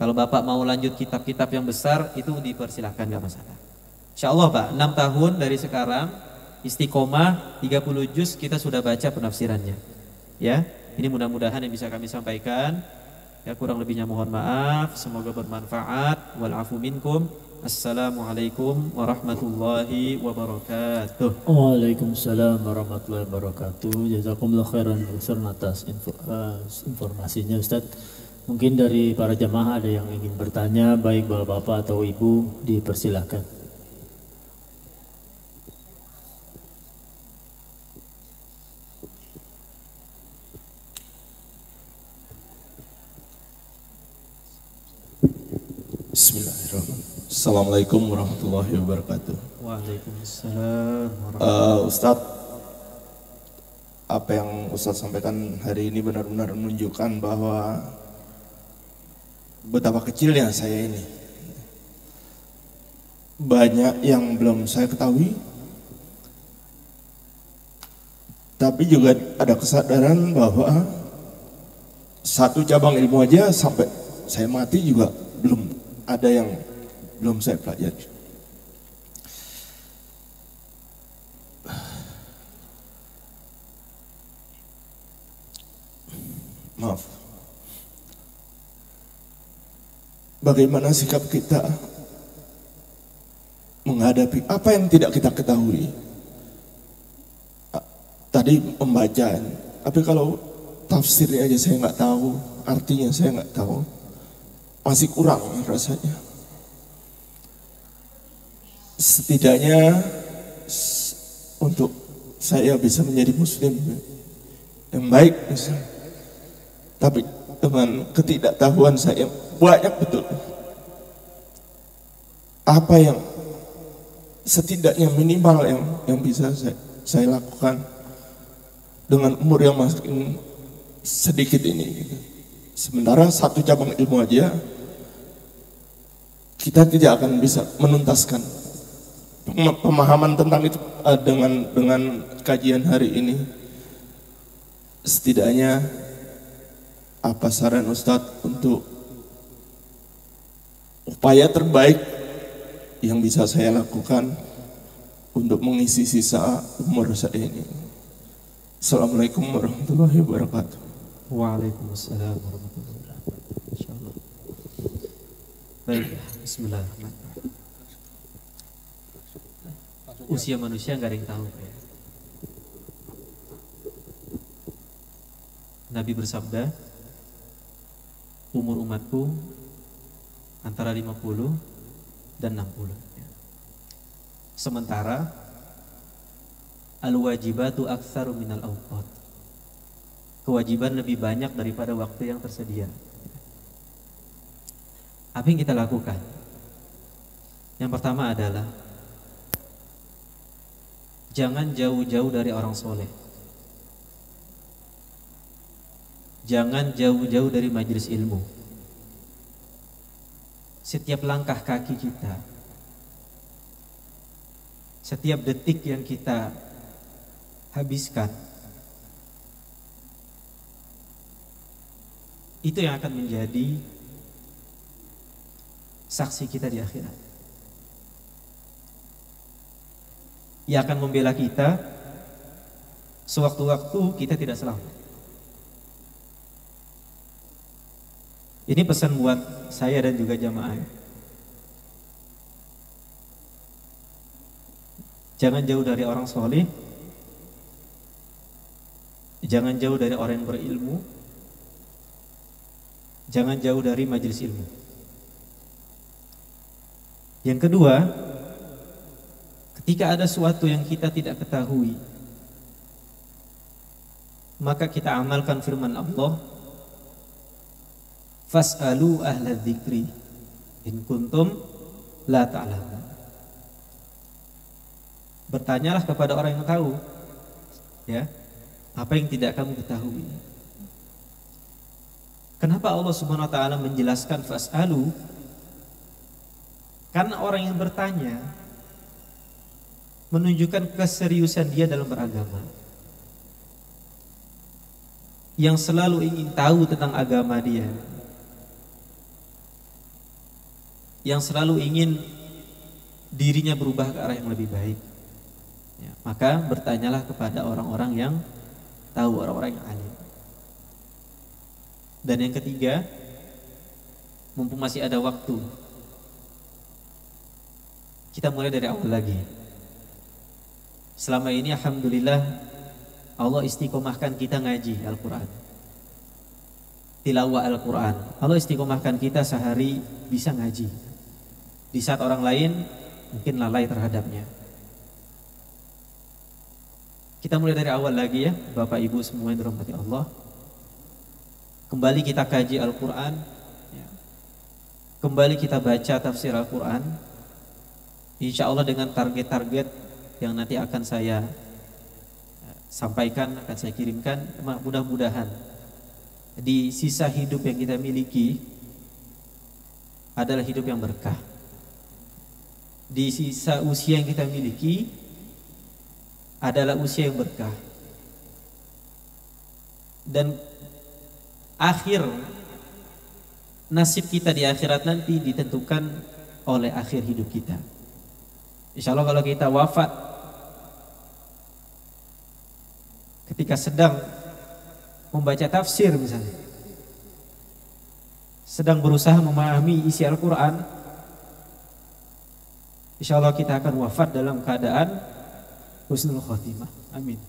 Kalau Bapak mau lanjut kitab-kitab yang besar itu dipersilahkan, gak masalah. Insyaallah Pak, 6 tahun dari sekarang istiqomah 30 juz kita sudah baca penafsirannya. Ya, ini mudah-mudahan yang bisa kami sampaikan. Ya kurang lebihnya mohon maaf, semoga bermanfaat. Wal afu minkum. Assalamualaikum warahmatullahi wabarakatuh. Waalaikumsalam warahmatullahi wabarakatuh. Jazakumullah khairan Ustaz atas informasinya Ustaz. Mungkin dari para jamaah ada yang ingin bertanya, baik bapak-bapak atau ibu, dipersilahkan. Bismillahirrahmanirrahim. Assalamualaikum warahmatullahi wabarakatuh. Waalaikumsalam. Ustadz, apa yang Ustadz sampaikan hari ini benar-benar menunjukkan bahwa betapa kecilnya saya ini. Banyak yang belum saya ketahui, tapi juga ada kesadaran bahwa satu cabang ilmu aja sampai saya mati juga belum ada yang belum saya pelajari. Maaf. Bagaimana sikap kita menghadapi apa yang tidak kita ketahui? Tadi pembacaan, tapi kalau tafsirnya aja saya nggak tahu, artinya saya nggak tahu, masih kurang rasanya. Setidaknya untuk saya bisa menjadi muslim yang baik misalnya. Tapi dengan ketidaktahuan saya banyak betul. Apa yang setidaknya minimal yang bisa saya lakukan dengan umur yang masih sedikit ini gitu. Sementara satu cabang ilmu aja kita tidak akan bisa menuntaskan. Pemahaman tentang itu dengan kajian hari ini, setidaknya apa saran Ustadz untuk upaya terbaik yang bisa saya lakukan untuk mengisi sisa umur saya ini? Assalamualaikum warahmatullahi wabarakatuh. Waalaikumsalam warahmatullahi wabarakatuh. Insyaallah. Baik, bismillahirrahmanirrahim. Usia manusia nggak ada yang tahu ya. Nabi bersabda, umur umatku antara 50 dan 60. Sementara al-wajibatu aktsaru minal awqat. Kewajiban lebih banyak daripada waktu yang tersedia. Apa yang kita lakukan? Yang pertama adalah jangan jauh-jauh dari orang soleh. Jangan jauh-jauh dari majelis ilmu. Setiap langkah kaki kita, setiap detik yang kita habiskan, itu yang akan menjadi saksi kita di akhirat. Ia akan membela kita sewaktu-waktu kita tidak selamat. Ini pesan buat saya dan juga jamaah. Jangan jauh dari orang soleh, jangan jauh dari orang yang berilmu, jangan jauh dari majelis ilmu. Yang kedua, ketika ada sesuatu yang kita tidak ketahui, maka kita amalkan firman Allah, fas'alu ahla dzikri in kuntum la ta'lamun. Bertanyalah kepada orang yang tahu, ya, apa yang tidak kamu ketahui. Kenapa Allah Subhanahu wa taala menjelaskan fas'alu? Karena orang yang bertanya menunjukkan keseriusan dia dalam beragama. Yang selalu ingin tahu tentang agama dia. Yang selalu ingin dirinya berubah ke arah yang lebih baik. Ya, maka bertanyalah kepada orang-orang yang tahu, orang-orang yang alim. Dan yang ketiga, mumpung masih ada waktu, kita mulai dari awal lagi. Selama ini alhamdulillah Allah istiqomahkan kita ngaji Al-Quran. tilawah Al-Quran. Allah istiqomahkan kita sehari bisa ngaji. Di saat orang lain mungkin lalai terhadapnya. Kita mulai dari awal lagi ya, Bapak Ibu semua yang dirahmati Allah. Kembali kita kaji Al-Quran, kembali kita baca tafsir Al-Quran. Insya Allah dengan target-target yang nanti akan saya sampaikan, akan saya kirimkan. Mudah-mudahan di sisa hidup yang kita miliki adalah hidup yang berkah. Di sisa usia yang kita miliki adalah usia yang berkah. Dan akhir nasib kita di akhirat nanti ditentukan oleh akhir hidup kita. Insya Allah kalau kita wafat ketika sedang membaca tafsir misalnya, sedang berusaha memahami isi Al-Quran, insya Allah kita akan wafat dalam keadaan husnul khotimah. Amin.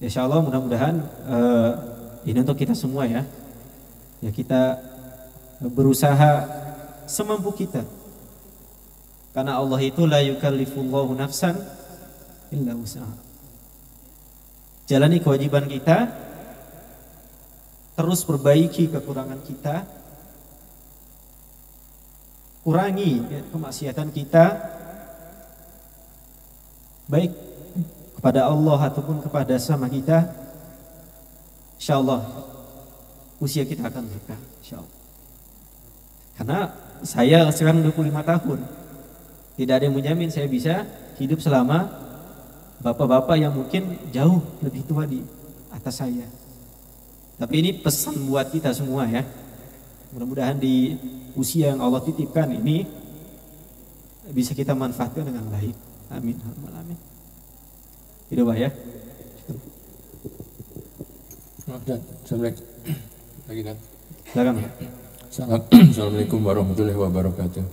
Insya Allah mudah-mudahan ini untuk kita semua ya. Ya kita berusaha semampu kita. Karena Allah itu la yukallifullahu nafsan illa wus'aha. Jalani kewajiban kita, terus perbaiki kekurangan kita, kurangi kemaksiatan kita, baik kepada Allah ataupun kepada sama kita. Insyaallah usia kita akan berkah, insyaallah. Karena saya sekarang 25 tahun, tidak ada yang menjamin saya bisa hidup selama bapak-bapak yang mungkin jauh lebih tua di atas saya. Tapi ini pesan buat kita semua ya. Mudah-mudahan di usia yang Allah titipkan ini bisa kita manfaatkan dengan baik. Amin. Amin. Itu Pak ya. Assalamualaikum. Lagi Dan. Silakan. Assalamualaikum warahmatullahi wabarakatuh.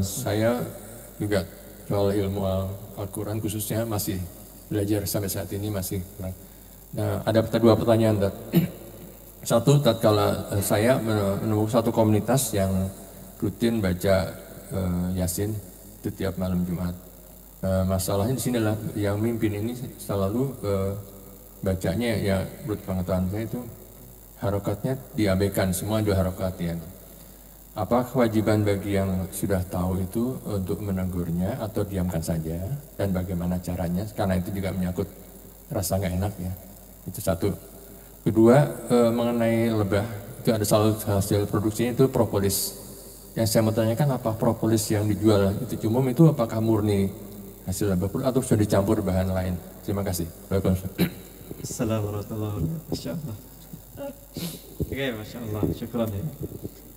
Saya juga soal ilmu Al-Quran khususnya masih belajar sampai saat ini masih kurang. Nah, ada dua pertanyaan, Dad. Satu, tatkala saya menemukan satu komunitas yang rutin baca Yasin itu tiap malam Jumat. Masalahnya di sinilah yang mimpin ini selalu bacanya ya menurut pengetahuan saya itu harokatnya diabaikan, semua dua harokat ya. Apa kewajiban bagi yang sudah tahu itu untuk menegurnya atau diamkan saja, dan bagaimana caranya? Karena itu juga menyangkut rasa nggak enak ya. Itu satu. Kedua, mengenai lebah, itu ada salah hasil produksinya itu propolis. Yang saya mau tanyakan, apa propolis yang dijual itu umum itu apakah murni hasil lebah atau sudah dicampur bahan lain? Terima kasih. Assalamualaikum warahmatullahi wabarakatuh. Oke, Masya Allah, syukran ya.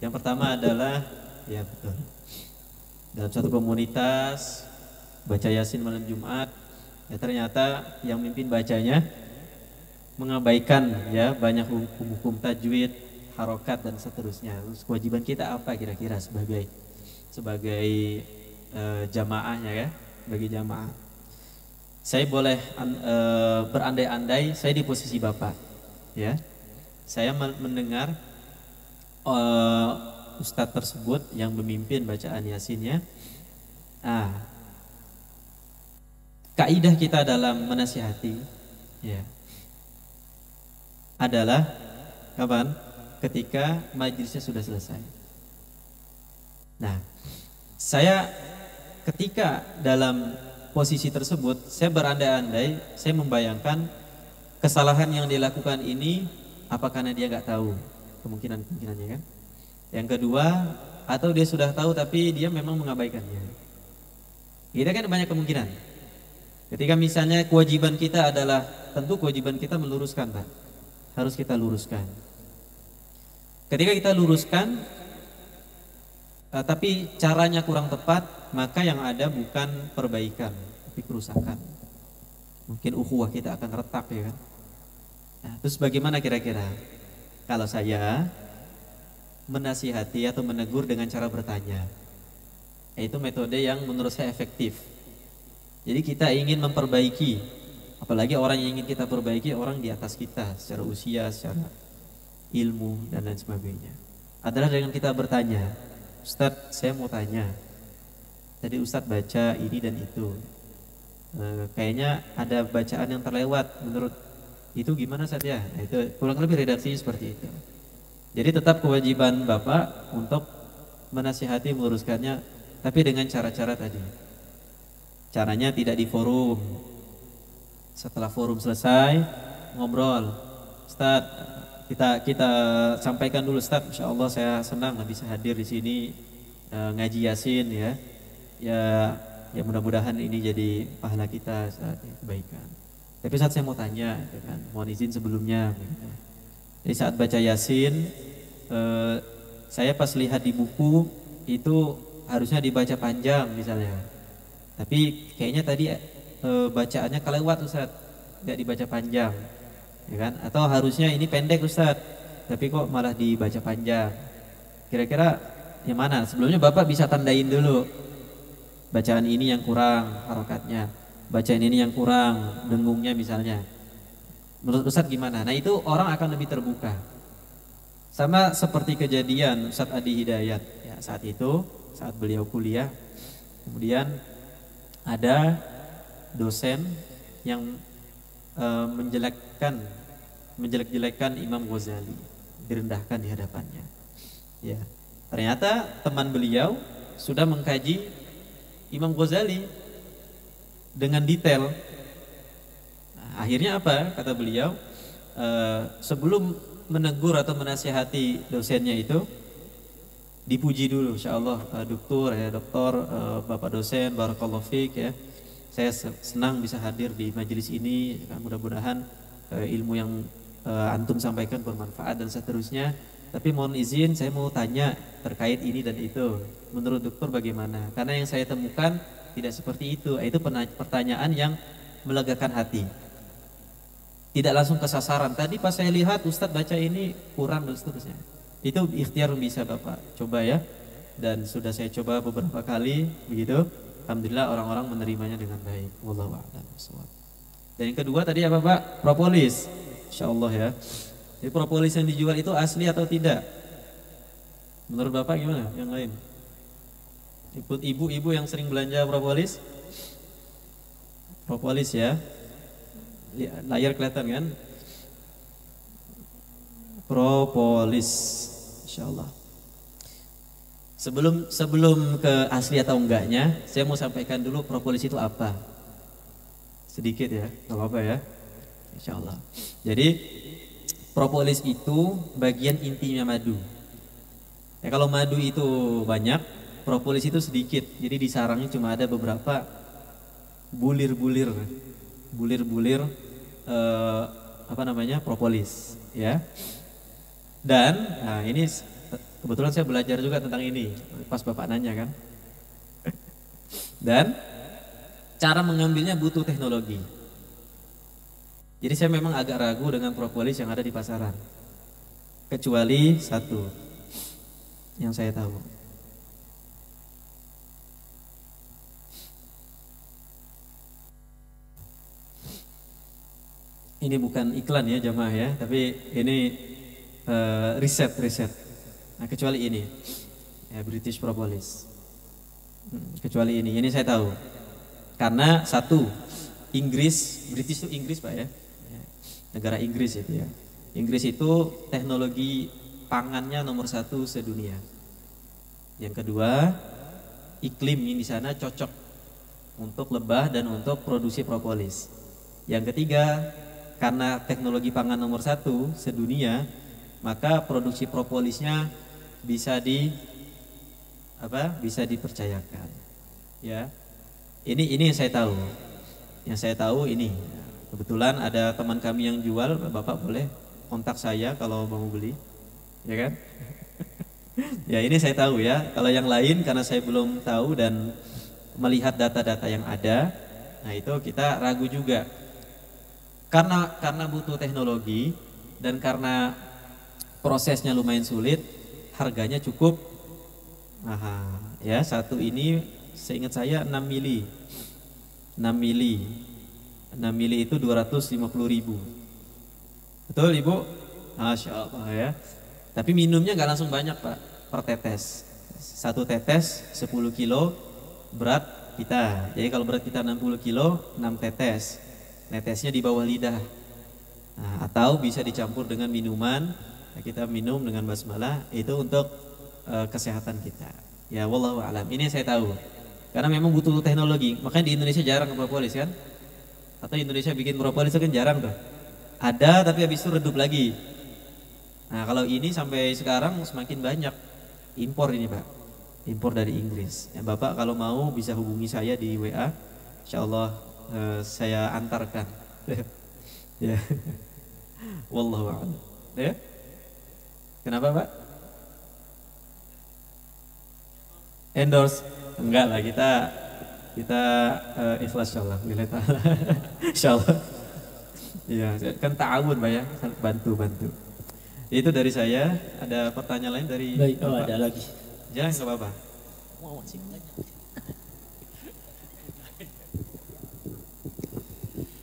Yang pertama adalah, ya betul, dalam satu komunitas baca Yasin malam Jumat, ya ternyata yang mimpin bacanya mengabaikan ya banyak hukum-hukum tajwid, harokat dan seterusnya. Terus kewajiban kita apa kira-kira sebagai jamaahnya ya, bagi jamaah. Saya boleh berandai-andai saya di posisi Bapak ya. Saya mendengar ustadz tersebut yang memimpin bacaan Yasinnya. Kaidah kita dalam menasihati ya adalah kapan? Ketika majelisnya sudah selesai. Nah, saya ketika dalam posisi tersebut, saya berandai-andai, saya membayangkan kesalahan yang dilakukan ini apa karena dia nggak tahu, kemungkinannya kan. Yang kedua, atau dia sudah tahu tapi dia memang mengabaikannya. Kita kan banyak kemungkinan. Ketika misalnya kewajiban kita adalah, tentu kewajiban kita meluruskan, Pak. Harus kita luruskan. Ketika kita luruskan, tapi caranya kurang tepat, maka yang ada bukan perbaikan, tapi kerusakan. Mungkin ukhuwah kita akan retak ya kan. Nah, terus bagaimana kira-kira? Kalau saya menasihati atau menegur dengan cara bertanya, itu metode yang menurut saya efektif. Jadi kita ingin memperbaiki, apalagi orang yang ingin kita perbaiki orang di atas kita secara usia, secara ilmu dan lain sebagainya. Adalah dengan kita bertanya, Ustadz saya mau tanya, tadi Ustadz baca ini dan itu, kayaknya ada bacaan yang terlewat, menurut itu gimana Ustadz ya? Nah, itu kurang lebih redaksi seperti itu. Jadi tetap kewajiban Bapak untuk menasihati, meluruskannya, tapi dengan cara-cara tadi. Caranya tidak di forum. Setelah forum selesai, ngobrol, Ustadz kita sampaikan dulu, Ustadz, Insya Allah saya senang bisa hadir di sini ngaji Yasin ya. Ya mudah-mudahan ini jadi pahala kita saat kebaikan. Tapi saat saya mau tanya, gitu kan, mohon izin sebelumnya. Gitu. Jadi saat baca Yasin, saya pas lihat di buku itu harusnya dibaca panjang misalnya. Tapi kayaknya tadi bacaannya kelewat Ustadz, tidak dibaca panjang. Ya kan? Atau harusnya ini pendek Ustadz, tapi kok malah dibaca panjang. Kira-kira yang mana? Sebelumnya Bapak bisa tandain dulu, bacaan ini yang kurang harokatnya, bacaan ini yang kurang dengungnya misalnya. Menurut Ustadz gimana? Nah itu orang akan lebih terbuka. Sama seperti kejadian Ustadz Adi Hidayat ya, saat itu, saat beliau kuliah, kemudian ada dosen yang menjelek-jelekan Imam Ghazali, direndahkan di hadapannya. Ya, ternyata teman beliau sudah mengkaji Imam Ghazali dengan detail. Nah, akhirnya apa? Kata beliau, sebelum menegur atau menasihati dosennya itu, dipuji dulu, insya Allah, doktor, Bapak dosen, barakallahu fiik ya. Saya senang bisa hadir di majelis ini, mudah-mudahan ilmu yang antum sampaikan bermanfaat dan seterusnya. Tapi mohon izin saya mau tanya terkait ini dan itu. Menurut dokter bagaimana? Karena yang saya temukan tidak seperti itu. Itu pertanyaan yang melegakan hati. Tidak langsung ke sasaran. Tadi pas saya lihat Ustadz baca ini kurang dan seterusnya. Itu ikhtiar bisa Bapak coba ya. Dan sudah saya coba beberapa kali begitu. Alhamdulillah orang-orang menerimanya dengan baik. Wallahu a'lam bishawab. Dan yang kedua tadi apa Pak? Propolis. Insyaallah ya. Jadi propolis yang dijual itu asli atau tidak? Menurut Bapak gimana? Yang lain? Ibu-ibu yang sering belanja propolis? Propolis ya. Layar kelihatan kan? Propolis. Insyaallah. Sebelum ke asli atau enggaknya, saya mau sampaikan dulu propolis itu apa. Sedikit ya, nggak apa-apa ya, insya Allah. Jadi propolis itu bagian intinya madu. Ya, kalau madu itu banyak, propolis itu sedikit. Jadi di sarangnya cuma ada beberapa bulir-bulir propolis, ya. Dan, nah ini kebetulan saya belajar juga tentang ini pas Bapak nanya kan. Dan cara mengambilnya butuh teknologi. Jadi saya memang agak ragu dengan propolis yang ada di pasaran. Kecuali satu yang saya tahu. Ini bukan iklan ya jamaah ya, tapi ini riset. Nah, kecuali ini ya, British Propolis. Kecuali ini saya tahu. Karena satu, British itu Inggris Pak ya. Negara Inggris itu ya. Inggris itu teknologi pangannya nomor 1 sedunia. Yang kedua, iklim di sana cocok untuk lebah dan untuk produksi propolis. Yang ketiga, karena teknologi pangan nomor 1 sedunia, maka produksi propolisnya bisa dipercayakan. Ya. Ini yang saya tahu. Yang saya tahu ini. Kebetulan ada teman kami yang jual, Bapak boleh kontak saya kalau mau beli. Ya kan? Ya, ini saya tahu ya. Kalau yang lain karena saya belum tahu dan melihat data-data yang ada, nah itu kita ragu juga. Karena butuh teknologi dan karena prosesnya lumayan sulit, harganya cukup mahal. Ya, satu ini seingat saya 6 mili. 6 mili itu 250.000. Betul Ibu? Masya Allah ya. Tapi minumnya nggak langsung banyak Pak, per tetes. 1 tetes 10 kilo berat kita. Jadi kalau berat kita 60 kilo, 6 tetes. Netesnya di bawah lidah. Nah, atau bisa dicampur dengan minuman. Kita minum dengan basmalah, itu untuk kesehatan kita. Ya wallahu a'lam. Ini saya tahu. Karena memang butuh teknologi. Makanya di Indonesia jarang propolis kan? Atau Indonesia bikin propolis kan jarang tuh. Ada tapi habis itu redup lagi. Nah kalau ini sampai sekarang semakin banyak impor ini Pak. Impor dari Inggris. Ya Bapak kalau mau bisa hubungi saya di WA. Insya Allah saya antarkan. Ya. Wallahu a'lam. Ya. Kenapa Pak? Endorse? Enggak lah, kita ikhlas insyaallah. Insyaallah. Iya, kan ta'awun Pak ya, bantu. Itu dari saya. Ada pertanyaan lain dari Baik, Bapak? ada lagi. Jangan enggak apa-apa.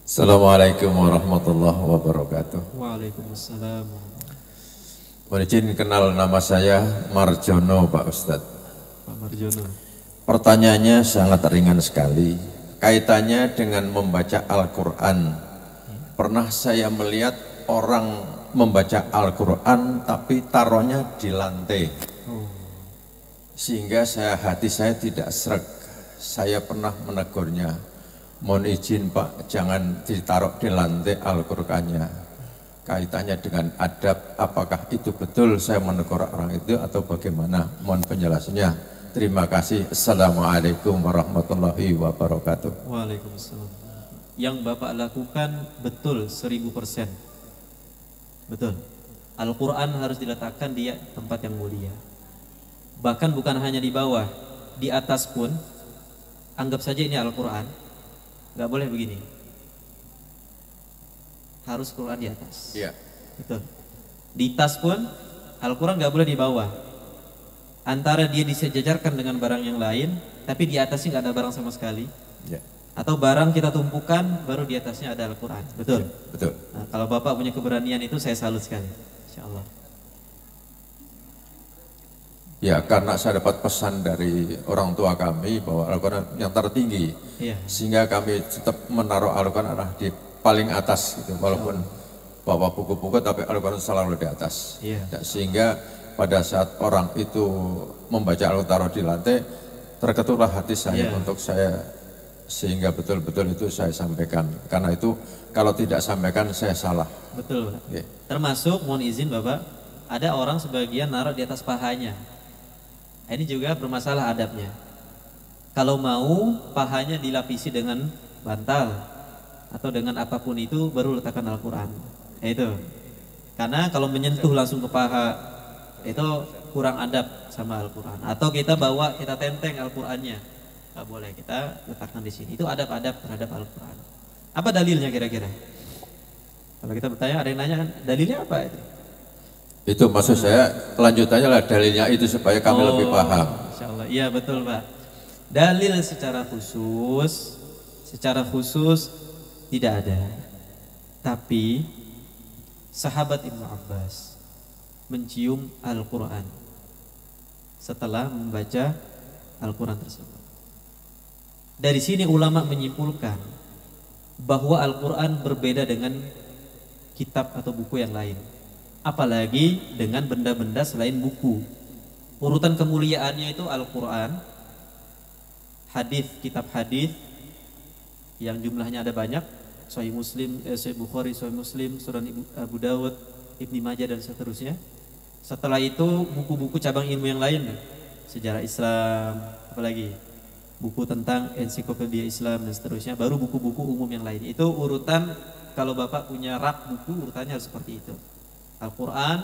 Assalamualaikum warahmatullahi wabarakatuh. Waalaikumsalam. Mohon izin kenal, nama saya Marjono Pak Ustadz. Pak Marjono. Pertanyaannya sangat ringan sekali. Kaitannya dengan membaca Al-Quran. Pernah saya melihat orang membaca Al-Quran tapi taruhnya di lantai. Sehingga hati saya tidak sreg. Saya pernah menegurnya. Mohon izin Pak, jangan ditaruh di lantai Al-Qurannya. Kaitannya dengan adab, apakah itu betul saya menegur orang itu atau bagaimana? Mohon penjelasannya. Terima kasih. Assalamualaikum warahmatullahi wabarakatuh. Waalaikumsalam. Yang Bapak lakukan betul 1000%. Betul. Al-Quran harus diletakkan di tempat yang mulia. Bahkan bukan hanya di bawah, di atas pun. Anggap saja ini Al-Quran. Gak boleh begini. Harus Quran di atas. Iya. Betul. Di tas pun Al-Quran gak boleh di bawah. Antara dia disejajarkan dengan barang yang lain, tapi di atasnya nggak ada barang sama sekali. Ya. Atau barang kita tumpukan, baru di atasnya ada Al-Quran. Betul? Ya, betul. Nah, kalau Bapak punya keberanian itu, saya salut sekali. Insya Allah. Ya, karena saya dapat pesan dari orang tua kami bahwa Al-Quran yang tertinggi. Iya. Sehingga kami tetap menaruh Al-Quran di paling atas gitu. Walaupun bawa buku-buku, tapi Al-Quran selalu di atas. Iya. Ya, sehingga pada saat orang itu membaca Al-Quran taruh di lantai, terketuklah hati saya untuk saya, sehingga betul-betul itu saya sampaikan. Karena itu kalau tidak sampaikan saya salah. Betul Pak. Ya. Termasuk, mohon izin Bapak, ada orang sebagian naruh di atas pahanya. Ini juga bermasalah adabnya. Kalau mau pahanya dilapisi dengan bantal atau dengan apapun itu, baru letakkan Al-Quran. Itu. Karena kalau menyentuh langsung ke paha, itu kurang adab sama Al-Quran. Atau kita bawa, kita tenteng Al-Qurannya, nggak boleh, kita letakkan di sini. Itu adab-adab terhadap Al-Quran. Apa dalilnya kira-kira? Kalau kita bertanya, ada yang nanya kan, dalilnya apa itu? Itu maksud saya, lanjutannya lah dalilnya itu supaya kami lebih paham. Insya Allah, iya betul Pak. Dalil secara khusus tidak ada. Tapi sahabat Ibnu Abbas mencium Al-Quran setelah membaca Al-Quran tersebut. Dari sini ulama menyimpulkan bahwa Al-Quran berbeda dengan kitab atau buku yang lain, apalagi dengan benda-benda selain buku. Urutan kemuliaannya itu Al-Quran, hadis, kitab hadis yang jumlahnya ada banyak, Sahih Muslim, Sahih Bukhari, Sahih Muslim, Sunan Abu Dawud, Ibnu Majah dan seterusnya. Setelah itu buku-buku cabang ilmu yang lain, sejarah Islam, apalagi buku tentang ensiklopedia Islam dan seterusnya, baru buku-buku umum yang lain. Itu urutan, kalau Bapak punya rak buku, urutannya harus seperti itu. Al-Quran,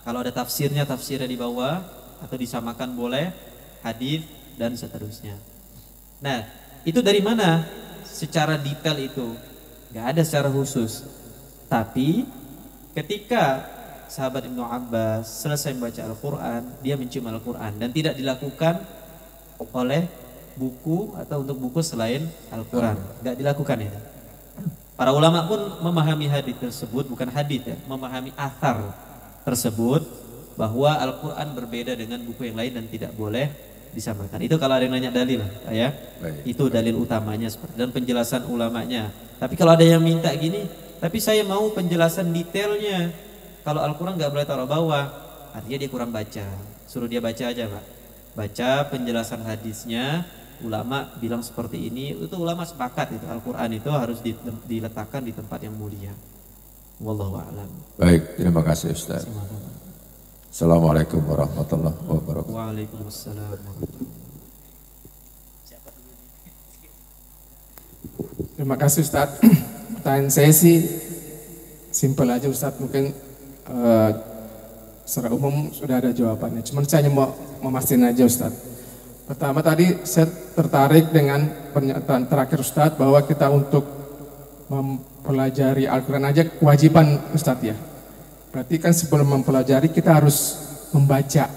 kalau ada tafsirnya di bawah, atau disamakan boleh, hadis dan seterusnya. Nah, itu dari mana? Secara detail itu nggak ada secara khusus. Tapi ketika sahabat Ibnu Abbas selesai membaca Al-Quran, dia mencium Al-Quran, dan tidak dilakukan oleh buku atau untuk buku selain Al-Quran, nggak dilakukan itu. Para ulama pun memahami hadis tersebut, bukan hadis ya, memahami athar tersebut, bahwa Al-Quran berbeda dengan buku yang lain dan tidak boleh disamakan. Itu kalau ada yang nanya dalil ya, itu dalil utamanya dan penjelasan ulamanya. Tapi kalau ada yang minta gini, tapi saya mau penjelasan detailnya, kalau Al-Quran nggak boleh taruh bawah, artinya dia kurang baca. Suruh dia baca aja Pak, baca penjelasan hadisnya. Ulama bilang seperti ini, itu ulama sepakat itu Al-Quran itu harus diletakkan di tempat yang mulia. Wallahu a'lam. Baik, terima kasih Ustaz. Assalamualaikum warahmatullahi wabarakatuh. Waalaikumsalam warahmatullahi wabarakatuh. Terima kasih Ustaz. Pertanyaan saya sih simpel aja Ustaz, mungkin secara umum sudah ada jawabannya. Cuman saya mau memastikan aja Ustaz. Pertama tadi saya tertarik dengan pernyataan terakhir Ustaz bahwa kita untuk mempelajari Al-Quran aja kewajiban Ustaz ya. Berarti kan sebelum mempelajari kita harus membaca.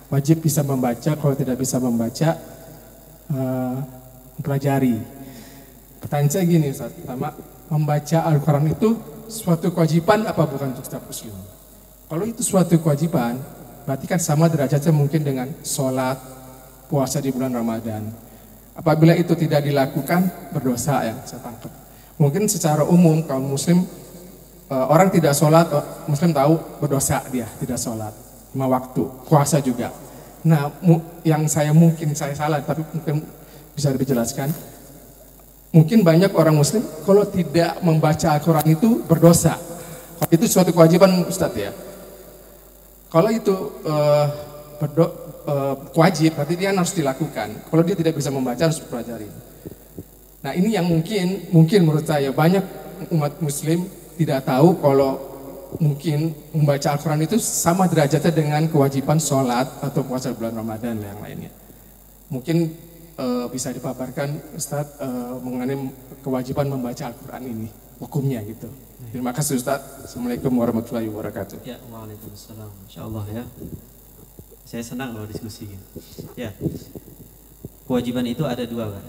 Wajib bisa membaca, kalau tidak bisa membaca, mempelajari. Pertanyaan saya gini Ustaz, pertama, membaca Al-Quran itu suatu kewajiban apa bukan untuk setiap muslim? Kalau itu suatu kewajiban, berarti kan sama derajatnya mungkin dengan sholat, puasa di bulan Ramadan. Apabila itu tidak dilakukan, berdosa yang saya tangkap. Mungkin secara umum kaum muslim, orang tidak sholat, muslim tahu berdosa dia tidak sholat 5 waktu, puasa juga. Nah, yang saya salah, tapi mungkin bisa dijelaskan. Mungkin banyak orang muslim kalau tidak membaca Al-Quran itu berdosa. Itu suatu kewajiban Ustadz ya. Kalau itu wajib, berarti dia harus dilakukan. Kalau dia tidak bisa membaca harus dipelajari. Nah ini yang mungkin menurut saya banyak umat muslim tidak tahu kalau mungkin membaca Al-Quran itu sama derajatnya dengan kewajiban sholat atau puasa bulan Ramadan yang lainnya. Mungkin bisa dipaparkan Ustadz mengenai kewajiban membaca Al-Quran ini, hukumnya gitu. Terima kasih Ustadz. Assalamualaikum warahmatullahi wabarakatuh. Ya, waalaikumsalam. Insyaallah ya. Saya senang kalau diskusi gitu. Ya, kewajiban itu ada dua Pak.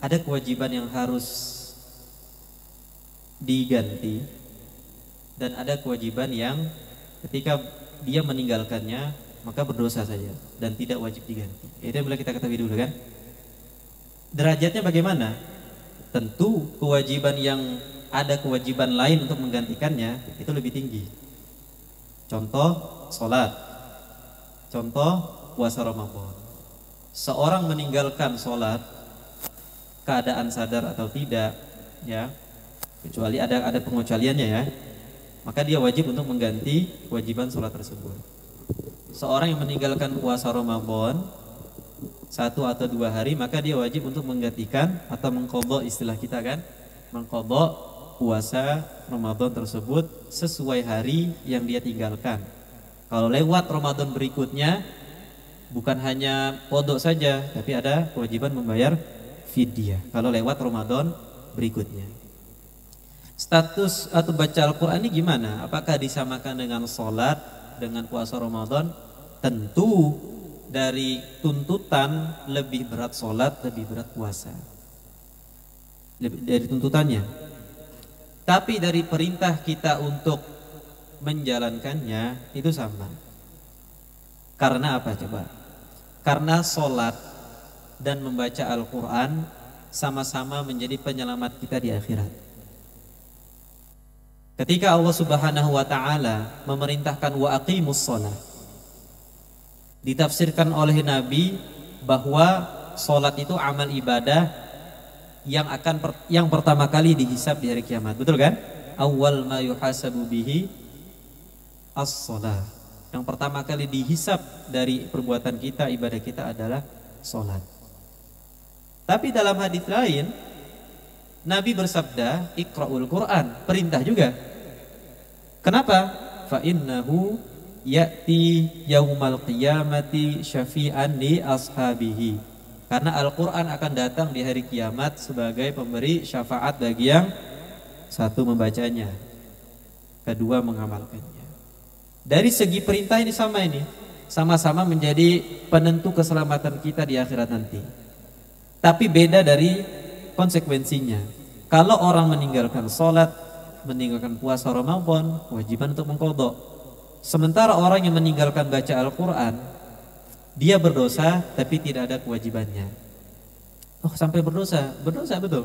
Ada kewajiban yang harus diganti dan ada kewajiban yang ketika dia meninggalkannya maka berdosa saja dan tidak wajib diganti. Itu yang boleh kita ketahui dulu kan. Derajatnya bagaimana? Tentu kewajiban yang ada kewajiban lain untuk menggantikannya itu lebih tinggi. Contoh sholat, contoh puasa Ramadan. Seorang meninggalkan sholat keadaan sadar atau tidak ya, kecuali ada pengecualiannya ya, maka dia wajib untuk mengganti kewajiban sholat tersebut. Seorang yang meninggalkan puasa Ramadan 1 atau 2 hari, maka dia wajib untuk menggantikan atau mengqadha, istilah kita kan, mengqadha puasa Ramadan tersebut sesuai hari yang dia tinggalkan. Kalau lewat Ramadan berikutnya bukan hanya qadha saja, tapi ada kewajiban membayar fidyah kalau lewat Ramadan berikutnya. Status atau baca Al-Quran ini gimana? Apakah disamakan dengan sholat, dengan puasa Ramadan? Tentu dari tuntutan lebih berat sholat, lebih berat puasa. Dari tuntutannya. Tapi dari perintah kita untuk menjalankannya itu sama. Karena apa coba? Karena sholat dan membaca Al-Quran sama-sama menjadi penyelamat kita di akhirat. Ketika Allah Subhanahu wa Ta'ala memerintahkan wa aqimus shalah, ditafsirkan oleh Nabi bahwa sholat itu amal ibadah yang pertama kali dihisab di hari kiamat. Betul kan? Awwal ma yuhasabu bihi as-shalah. Yang pertama kali dihisab dari perbuatan kita, ibadah kita adalah sholat. Tapi dalam hadis lain Nabi bersabda iqra'ul Quran, perintah juga. Kenapa? Fa innahu ya'ti yaumal qiyamati syafi'an li ashabihi. Karena Al-Quran akan datang di hari kiamat sebagai pemberi syafaat bagi yang satu membacanya, kedua mengamalkannya. Dari segi perintah ini sama-sama menjadi penentu keselamatan kita di akhirat nanti. Tapi beda dari konsekuensinya. Kalau orang meninggalkan sholat, meninggalkan puasa Ramadan, kewajiban untuk mengqadha. Sementara orang yang meninggalkan baca Al-Quran, dia berdosa tapi tidak ada kewajibannya. Oh, sampai berdosa betul.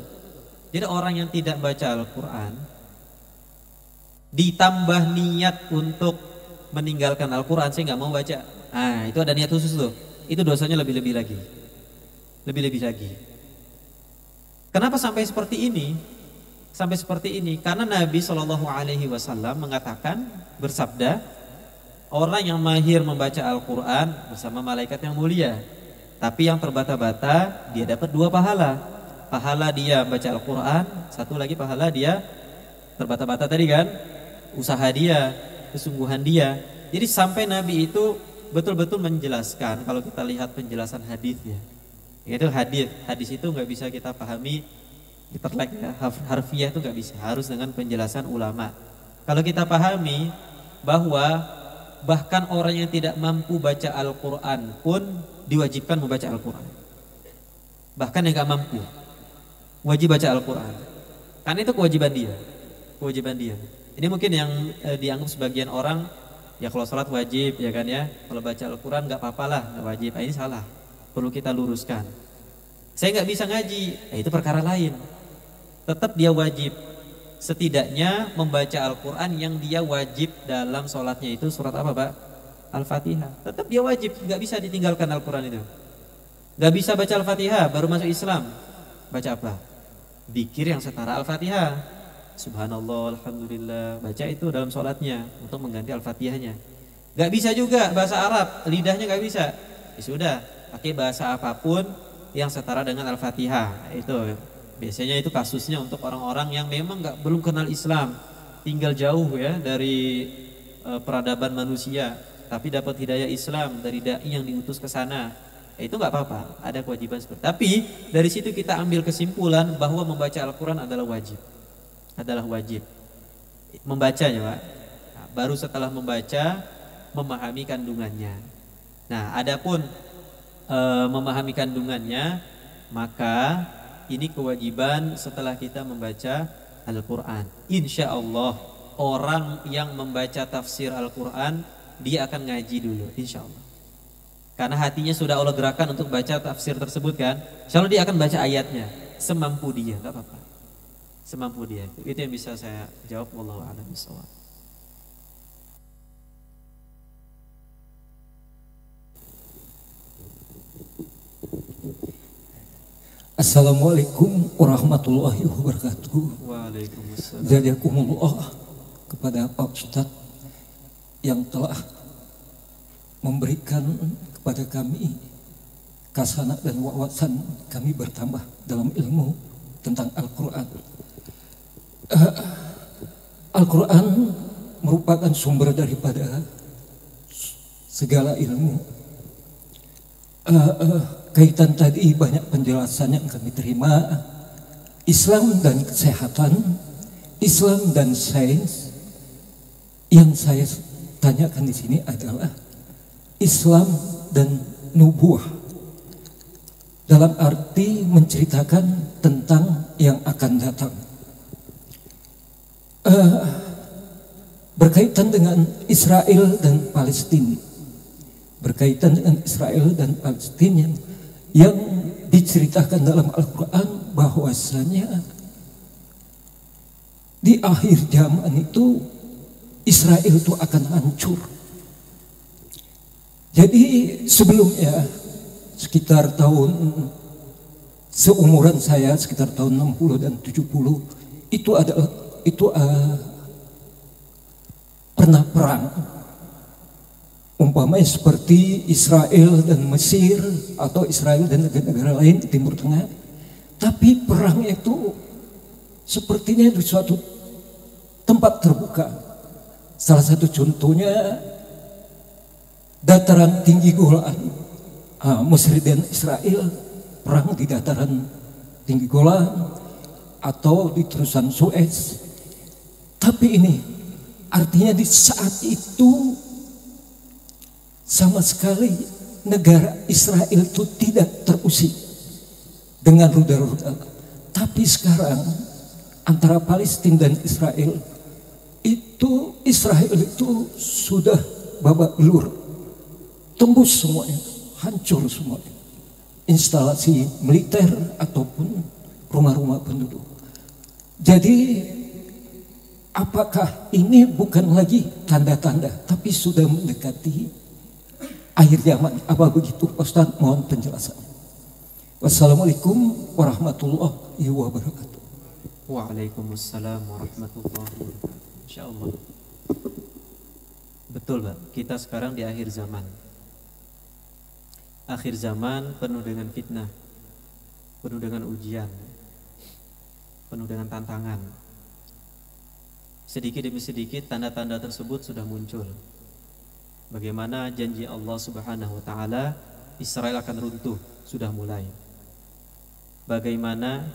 Jadi orang yang tidak baca Al-Quran ditambah niat untuk meninggalkan Al-Quran, saya nggak mau baca. Nah, itu ada niat khusus tuh. Itu dosanya lebih-lebih lagi. Lebih-lebih lagi. Kenapa sampai seperti ini? Sampai seperti ini karena Nabi SAW mengatakan, bersabda, orang yang mahir membaca Al-Quran bersama malaikat yang mulia, tapi yang terbata-bata dia dapat 2 pahala. Pahala dia baca Al-Quran, satu lagi pahala dia terbata-bata tadi kan, usaha dia, kesungguhan dia. Jadi sampai Nabi itu betul-betul menjelaskan, kalau kita lihat penjelasan hadisnya, itu hadis itu nggak bisa kita pahami hiperlek ya, harfiah itu nggak bisa, harus dengan penjelasan ulama. Kalau kita pahami bahwa bahkan orang yang tidak mampu baca Al-Quran pun diwajibkan membaca Al-Quran. Bahkan yang nggak mampu wajib baca Al-Quran, karena itu kewajiban dia. Ini mungkin yang dianggap sebagian orang, ya kalau sholat wajib ya kan ya, kalau baca Al-Quran nggak apa-apa lah, nggak wajib. Ini salah, perlu kita luruskan. Saya nggak bisa ngaji, itu perkara lain. Tetap dia wajib, setidaknya membaca Al-Quran yang dia wajib dalam sholatnya itu surat apa Pak? Al-Fatihah. Tetap dia wajib, nggak bisa ditinggalkan Al-Quran itu. Nggak bisa baca Al-Fatihah baru masuk Islam. Baca apa? Dzikir yang setara Al-Fatihah. Subhanallah, Alhamdulillah. Baca itu dalam sholatnya untuk mengganti Al-Fatihahnya. Nggak bisa juga bahasa Arab, lidahnya nggak bisa. Ya sudah, pakai bahasa apapun yang setara dengan Al-Fatihah. Itu biasanya itu kasusnya untuk orang-orang yang memang belum kenal Islam, tinggal jauh ya dari peradaban manusia, tapi dapat hidayah Islam dari dai yang diutus ke sana. Itu nggak apa-apa, ada kewajiban seperti. Tapi dari situ kita ambil kesimpulan bahwa membaca Al-Quran adalah wajib, membacanya Pak. Nah, baru setelah membaca memahami kandungannya. Nah, adapun memahami kandungannya, maka ini kewajiban setelah kita membaca Al-Quran. Insya Allah orang yang membaca tafsir Al-Quran dia akan ngaji dulu, insya Allah. Karena hatinya sudah Allah gerakan untuk baca tafsir tersebut kan. Insya Allah dia akan baca ayatnya semampu dia, nggak apa-apa. Semampu dia. Itu yang bisa saya jawab. Wallahu a'lam bishawab. Assalamualaikum warahmatullahi wabarakatuh. Waalaikumsalam. Jazakumullah kepada Pak Ustadz yang telah memberikan kepada kami kasana dan wawasan kami bertambah dalam ilmu tentang Al-Quran. Al-Quran merupakan sumber daripada segala ilmu. Kaitan tadi banyak penjelasan yang kami terima. Islam dan kesehatan, Islam dan sains. Yang saya tanyakan di sini adalah Islam dan nubuah, dalam arti menceritakan tentang yang akan datang. Berkaitan dengan Israel dan Palestina, berkaitan dengan Israel dan Palestina yang diceritakan dalam Al-Quran bahwasanya di akhir zaman itu Israel itu akan hancur. Jadi sebelumnya sekitar tahun seumuran saya, sekitar tahun 60 dan 70 itu pernah perang. Umpamanya seperti Israel dan Mesir atau Israel dan negara-negara lain di Timur Tengah. Tapi perang itu sepertinya di suatu tempat terbuka. Salah satu contohnya dataran tinggi Golan. Mesir dan Israel perang di dataran tinggi Golan atau di terusan Suez. Tapi ini artinya di saat itu sama sekali negara Israel itu tidak terusik dengan rudal-rudal. Tapi sekarang antara Palestina dan Israel Israel itu sudah babak belur, tembus semuanya, hancur semuanya, instalasi militer ataupun rumah-rumah penduduk. Jadi apakah ini bukan lagi tanda-tanda, tapi sudah mendekati akhir zaman? Apa begitu Ustaz? Mohon penjelasannya. Wassalamualaikum warahmatullahi wabarakatuh. Waalaikumsalam warahmatullahi wabarakatuh. Insyaallah. Betul, Pak. Kita sekarang di akhir zaman. Akhir zaman penuh dengan fitnah, penuh dengan ujian, penuh dengan tantangan. Sedikit demi sedikit tanda-tanda tersebut sudah muncul. Bagaimana janji Allah Subhanahu wa taala Israel akan runtuh sudah mulai. Bagaimana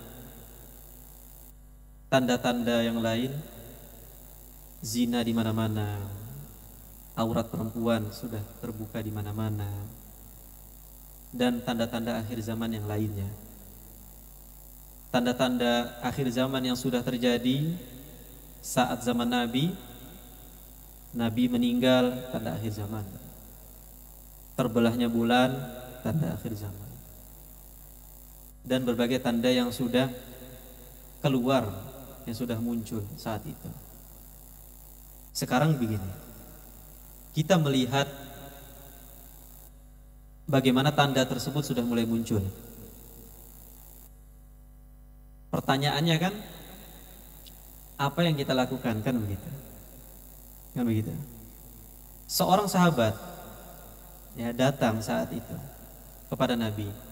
tanda-tanda yang lain, zina di mana-mana, aurat perempuan sudah terbuka di mana-mana, dan tanda-tanda akhir zaman yang lainnya. Tanda-tanda akhir zaman yang sudah terjadi saat zaman Nabi meninggal, tanda akhir zaman. Terbelahnya bulan, tanda akhir zaman. Dan berbagai tanda yang sudah keluar, yang sudah muncul saat itu. Sekarang begini, kita melihat bagaimana tanda tersebut sudah mulai muncul. Pertanyaannya kan, apa yang kita lakukan? Kan begitu. Kan begitu. Seorang sahabat ya datang saat itu kepada Nabi.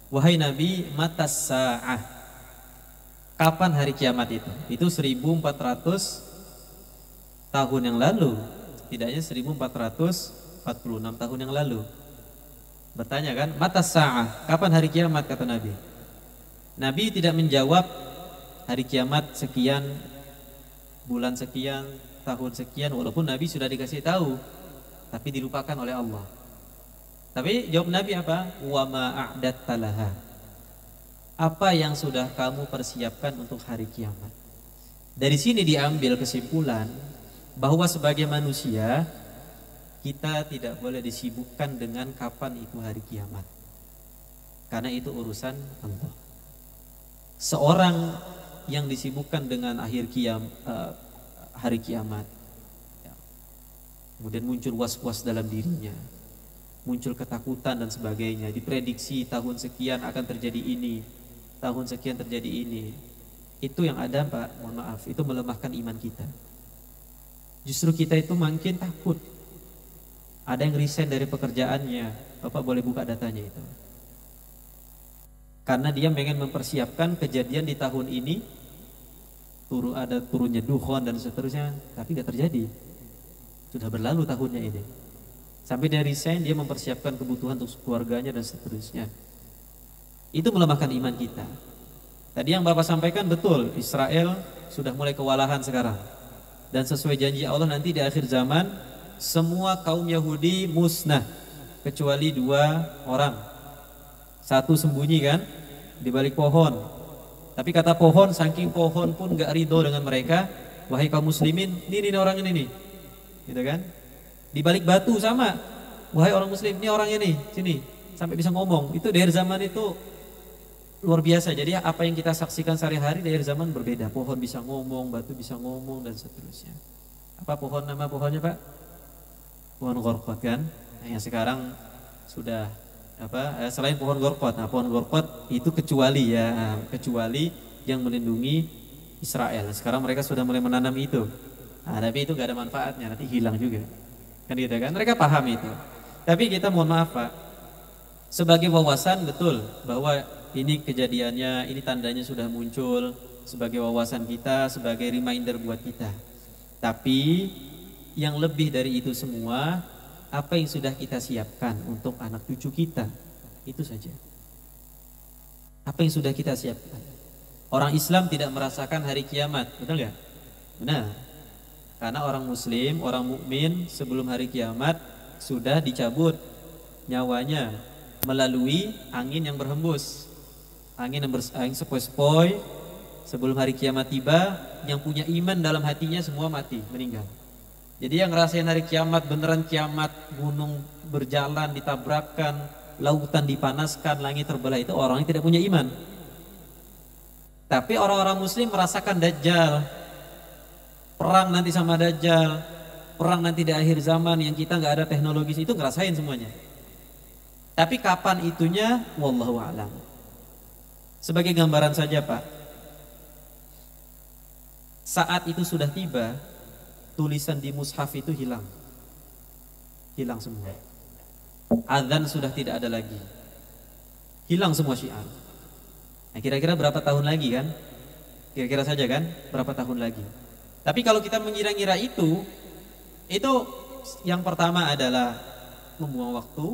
Wahai Nabi, matas sa'ah. Kapan hari kiamat itu? Itu 1400 tahun yang lalu, tidaknya 1446 tahun yang lalu. Bertanya kan, matas sa'ah, kapan hari kiamat, kata Nabi. Nabi tidak menjawab hari kiamat sekian, bulan sekian, tahun sekian, walaupun Nabi sudah dikasih tahu, tapi dilupakan oleh Allah. Tapi jawab Nabi apa? Wa ma a'datta laha. Apa yang sudah kamu persiapkan untuk hari kiamat? Dari sini diambil kesimpulan bahwa sebagai manusia kita tidak boleh disibukkan dengan kapan itu hari kiamat, karena itu urusan Allah. Seorang yang disibukkan dengan hari kiamat, kemudian muncul was-was dalam dirinya, muncul ketakutan dan sebagainya, diprediksi tahun sekian akan terjadi ini, tahun sekian terjadi ini, itu yang ada, Pak, mohon maaf, itu melemahkan iman kita. Justru kita itu makin takut. Ada yang resign dari pekerjaannya, Bapak boleh buka datanya itu. Karena dia pengen mempersiapkan kejadian di tahun ini, ada turunnya dukhon dan seterusnya, tapi gak terjadi. Sudah berlalu tahunnya ini. Sampai dia resign, dia mempersiapkan kebutuhan untuk keluarganya dan seterusnya. Itu melemahkan iman kita. Tadi yang Bapak sampaikan betul, Israel sudah mulai kewalahan sekarang. Dan sesuai janji Allah nanti di akhir zaman, semua kaum Yahudi musnah kecuali 2 orang. Satu sembunyi kan di balik pohon. Tapi kata pohon, saking pohon pun gak ridho dengan mereka. Wahai kaum muslimin, ini orang ini nih, gitu kan? Di balik batu sama. Wahai orang muslim, ini orangnya nih, sini, sampai bisa ngomong. Itu dari zaman itu luar biasa. Jadi apa yang kita saksikan sehari-hari dari zaman berbeda. Pohon bisa ngomong, batu bisa ngomong dan seterusnya. Apa pohon, nama pohonnya, Pak? Pohon gorkot kan? Nah, yang sekarang sudah selain pohon gorkot. Nah, pohon gorkot itu kecuali yang melindungi Israel. Sekarang mereka sudah mulai menanam itu. Nah, tapi itu gak ada manfaatnya, nanti hilang juga. Kan gitu kan? Mereka paham itu. Tapi kita mohon maaf, Pak, sebagai wawasan betul bahwa ini kejadiannya, ini tandanya sudah muncul, sebagai wawasan kita, sebagai reminder buat kita. Tapi yang lebih dari itu semua, apa yang sudah kita siapkan untuk anak cucu kita, itu saja. Apa yang sudah kita siapkan. Orang Islam tidak merasakan hari kiamat, betul nggak? Benar. Karena orang Muslim, orang mukmin sebelum hari kiamat sudah dicabut nyawanya melalui angin yang berhembus. Angin sepoi-sepoi sebelum hari kiamat tiba, yang punya iman dalam hatinya semua mati, meninggal. Jadi yang ngerasain hari kiamat, beneran kiamat, gunung berjalan, ditabrakkan, lautan dipanaskan, langit terbelah, itu orang yang tidak punya iman. Tapi orang-orang muslim merasakan Dajjal, perang nanti sama Dajjal, perang nanti di akhir zaman yang kita nggak ada teknologi itu, ngerasain semuanya. Tapi kapan itunya, wallahu a'lam. Sebagai gambaran saja Pak, saat itu sudah tiba, tulisan di mushaf itu hilang semua. Azan sudah tidak ada lagi, hilang semua syiar. Nah, kira-kira berapa tahun lagi kan? Kira-kira saja kan, berapa tahun lagi? Tapi kalau kita mengira-ngira itu yang pertama adalah membuang waktu,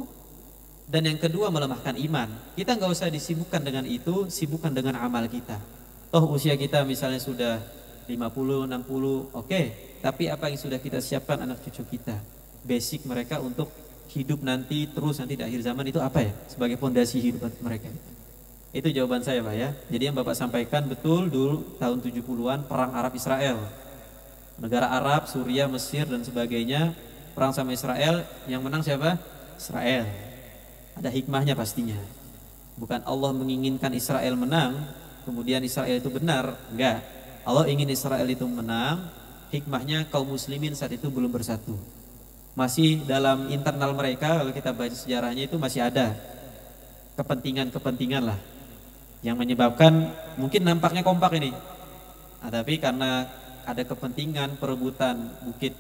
dan yang kedua melemahkan iman. Kita nggak usah disibukkan dengan itu, sibukkan dengan amal kita. Toh usia kita misalnya sudah 50, 60, oke. Tapi apa yang sudah kita siapkan anak cucu kita? Basic mereka untuk hidup nanti, terus nanti di akhir zaman itu apa ya? Sebagai fondasi hidup mereka. Itu jawaban saya Pak ya. Jadi yang Bapak sampaikan betul, dulu tahun 70-an perang Arab Israel. Negara Arab, Suriah, Mesir dan sebagainya perang sama Israel, yang menang siapa? Israel. Ada hikmahnya pastinya. Bukan Allah menginginkan Israel menang, kemudian Israel itu benar, enggak. Allah ingin Israel itu menang, hikmahnya kaum muslimin saat itu belum bersatu. Masih dalam internal mereka, kalau kita baca sejarahnya itu masih ada kepentingan-kepentingan lah yang menyebabkan mungkin nampaknya kompak ini. Nah, tapi karena ada kepentingan perebutan bukit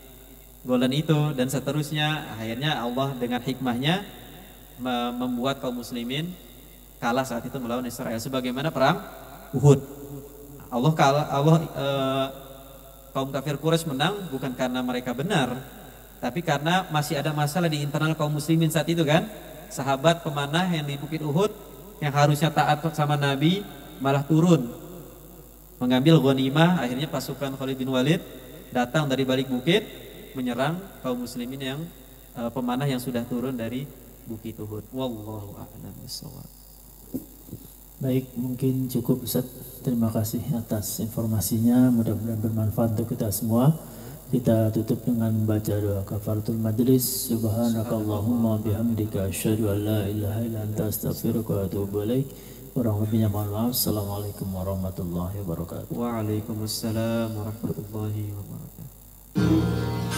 Golan itu dan seterusnya, akhirnya Allah dengan hikmahnya membuat kaum muslimin kalah saat itu melawan Israel, sebagaimana perang Uhud. Kaum kafir Quraisy menang bukan karena mereka benar, tapi karena masih ada masalah di internal kaum muslimin saat itu kan. Sahabat pemanah yang di Bukit Uhud yang harusnya taat sama Nabi malah turun mengambil ghanimah. Akhirnya pasukan Khalid bin Walid datang dari balik bukit menyerang kaum muslimin yang pemanah yang sudah turun dari Bukit Uhud. Wallahu a'lam bishawab. Baik, mungkin cukup Ustaz. Terima kasih atas informasinya, mudah-mudahan bermanfaat untuk kita semua. Kita tutup dengan membaca doa kafaratul majlis. Subhanakallahumma bihamdika asyhadu an la ilaha illa anta astaghfiruka wa atubu ilaik. Kurang lebihnya mohon maaf. Assalamualaikum warahmatullahi wabarakatuh. Waalaikumsalam warahmatullahi wabarakatuh.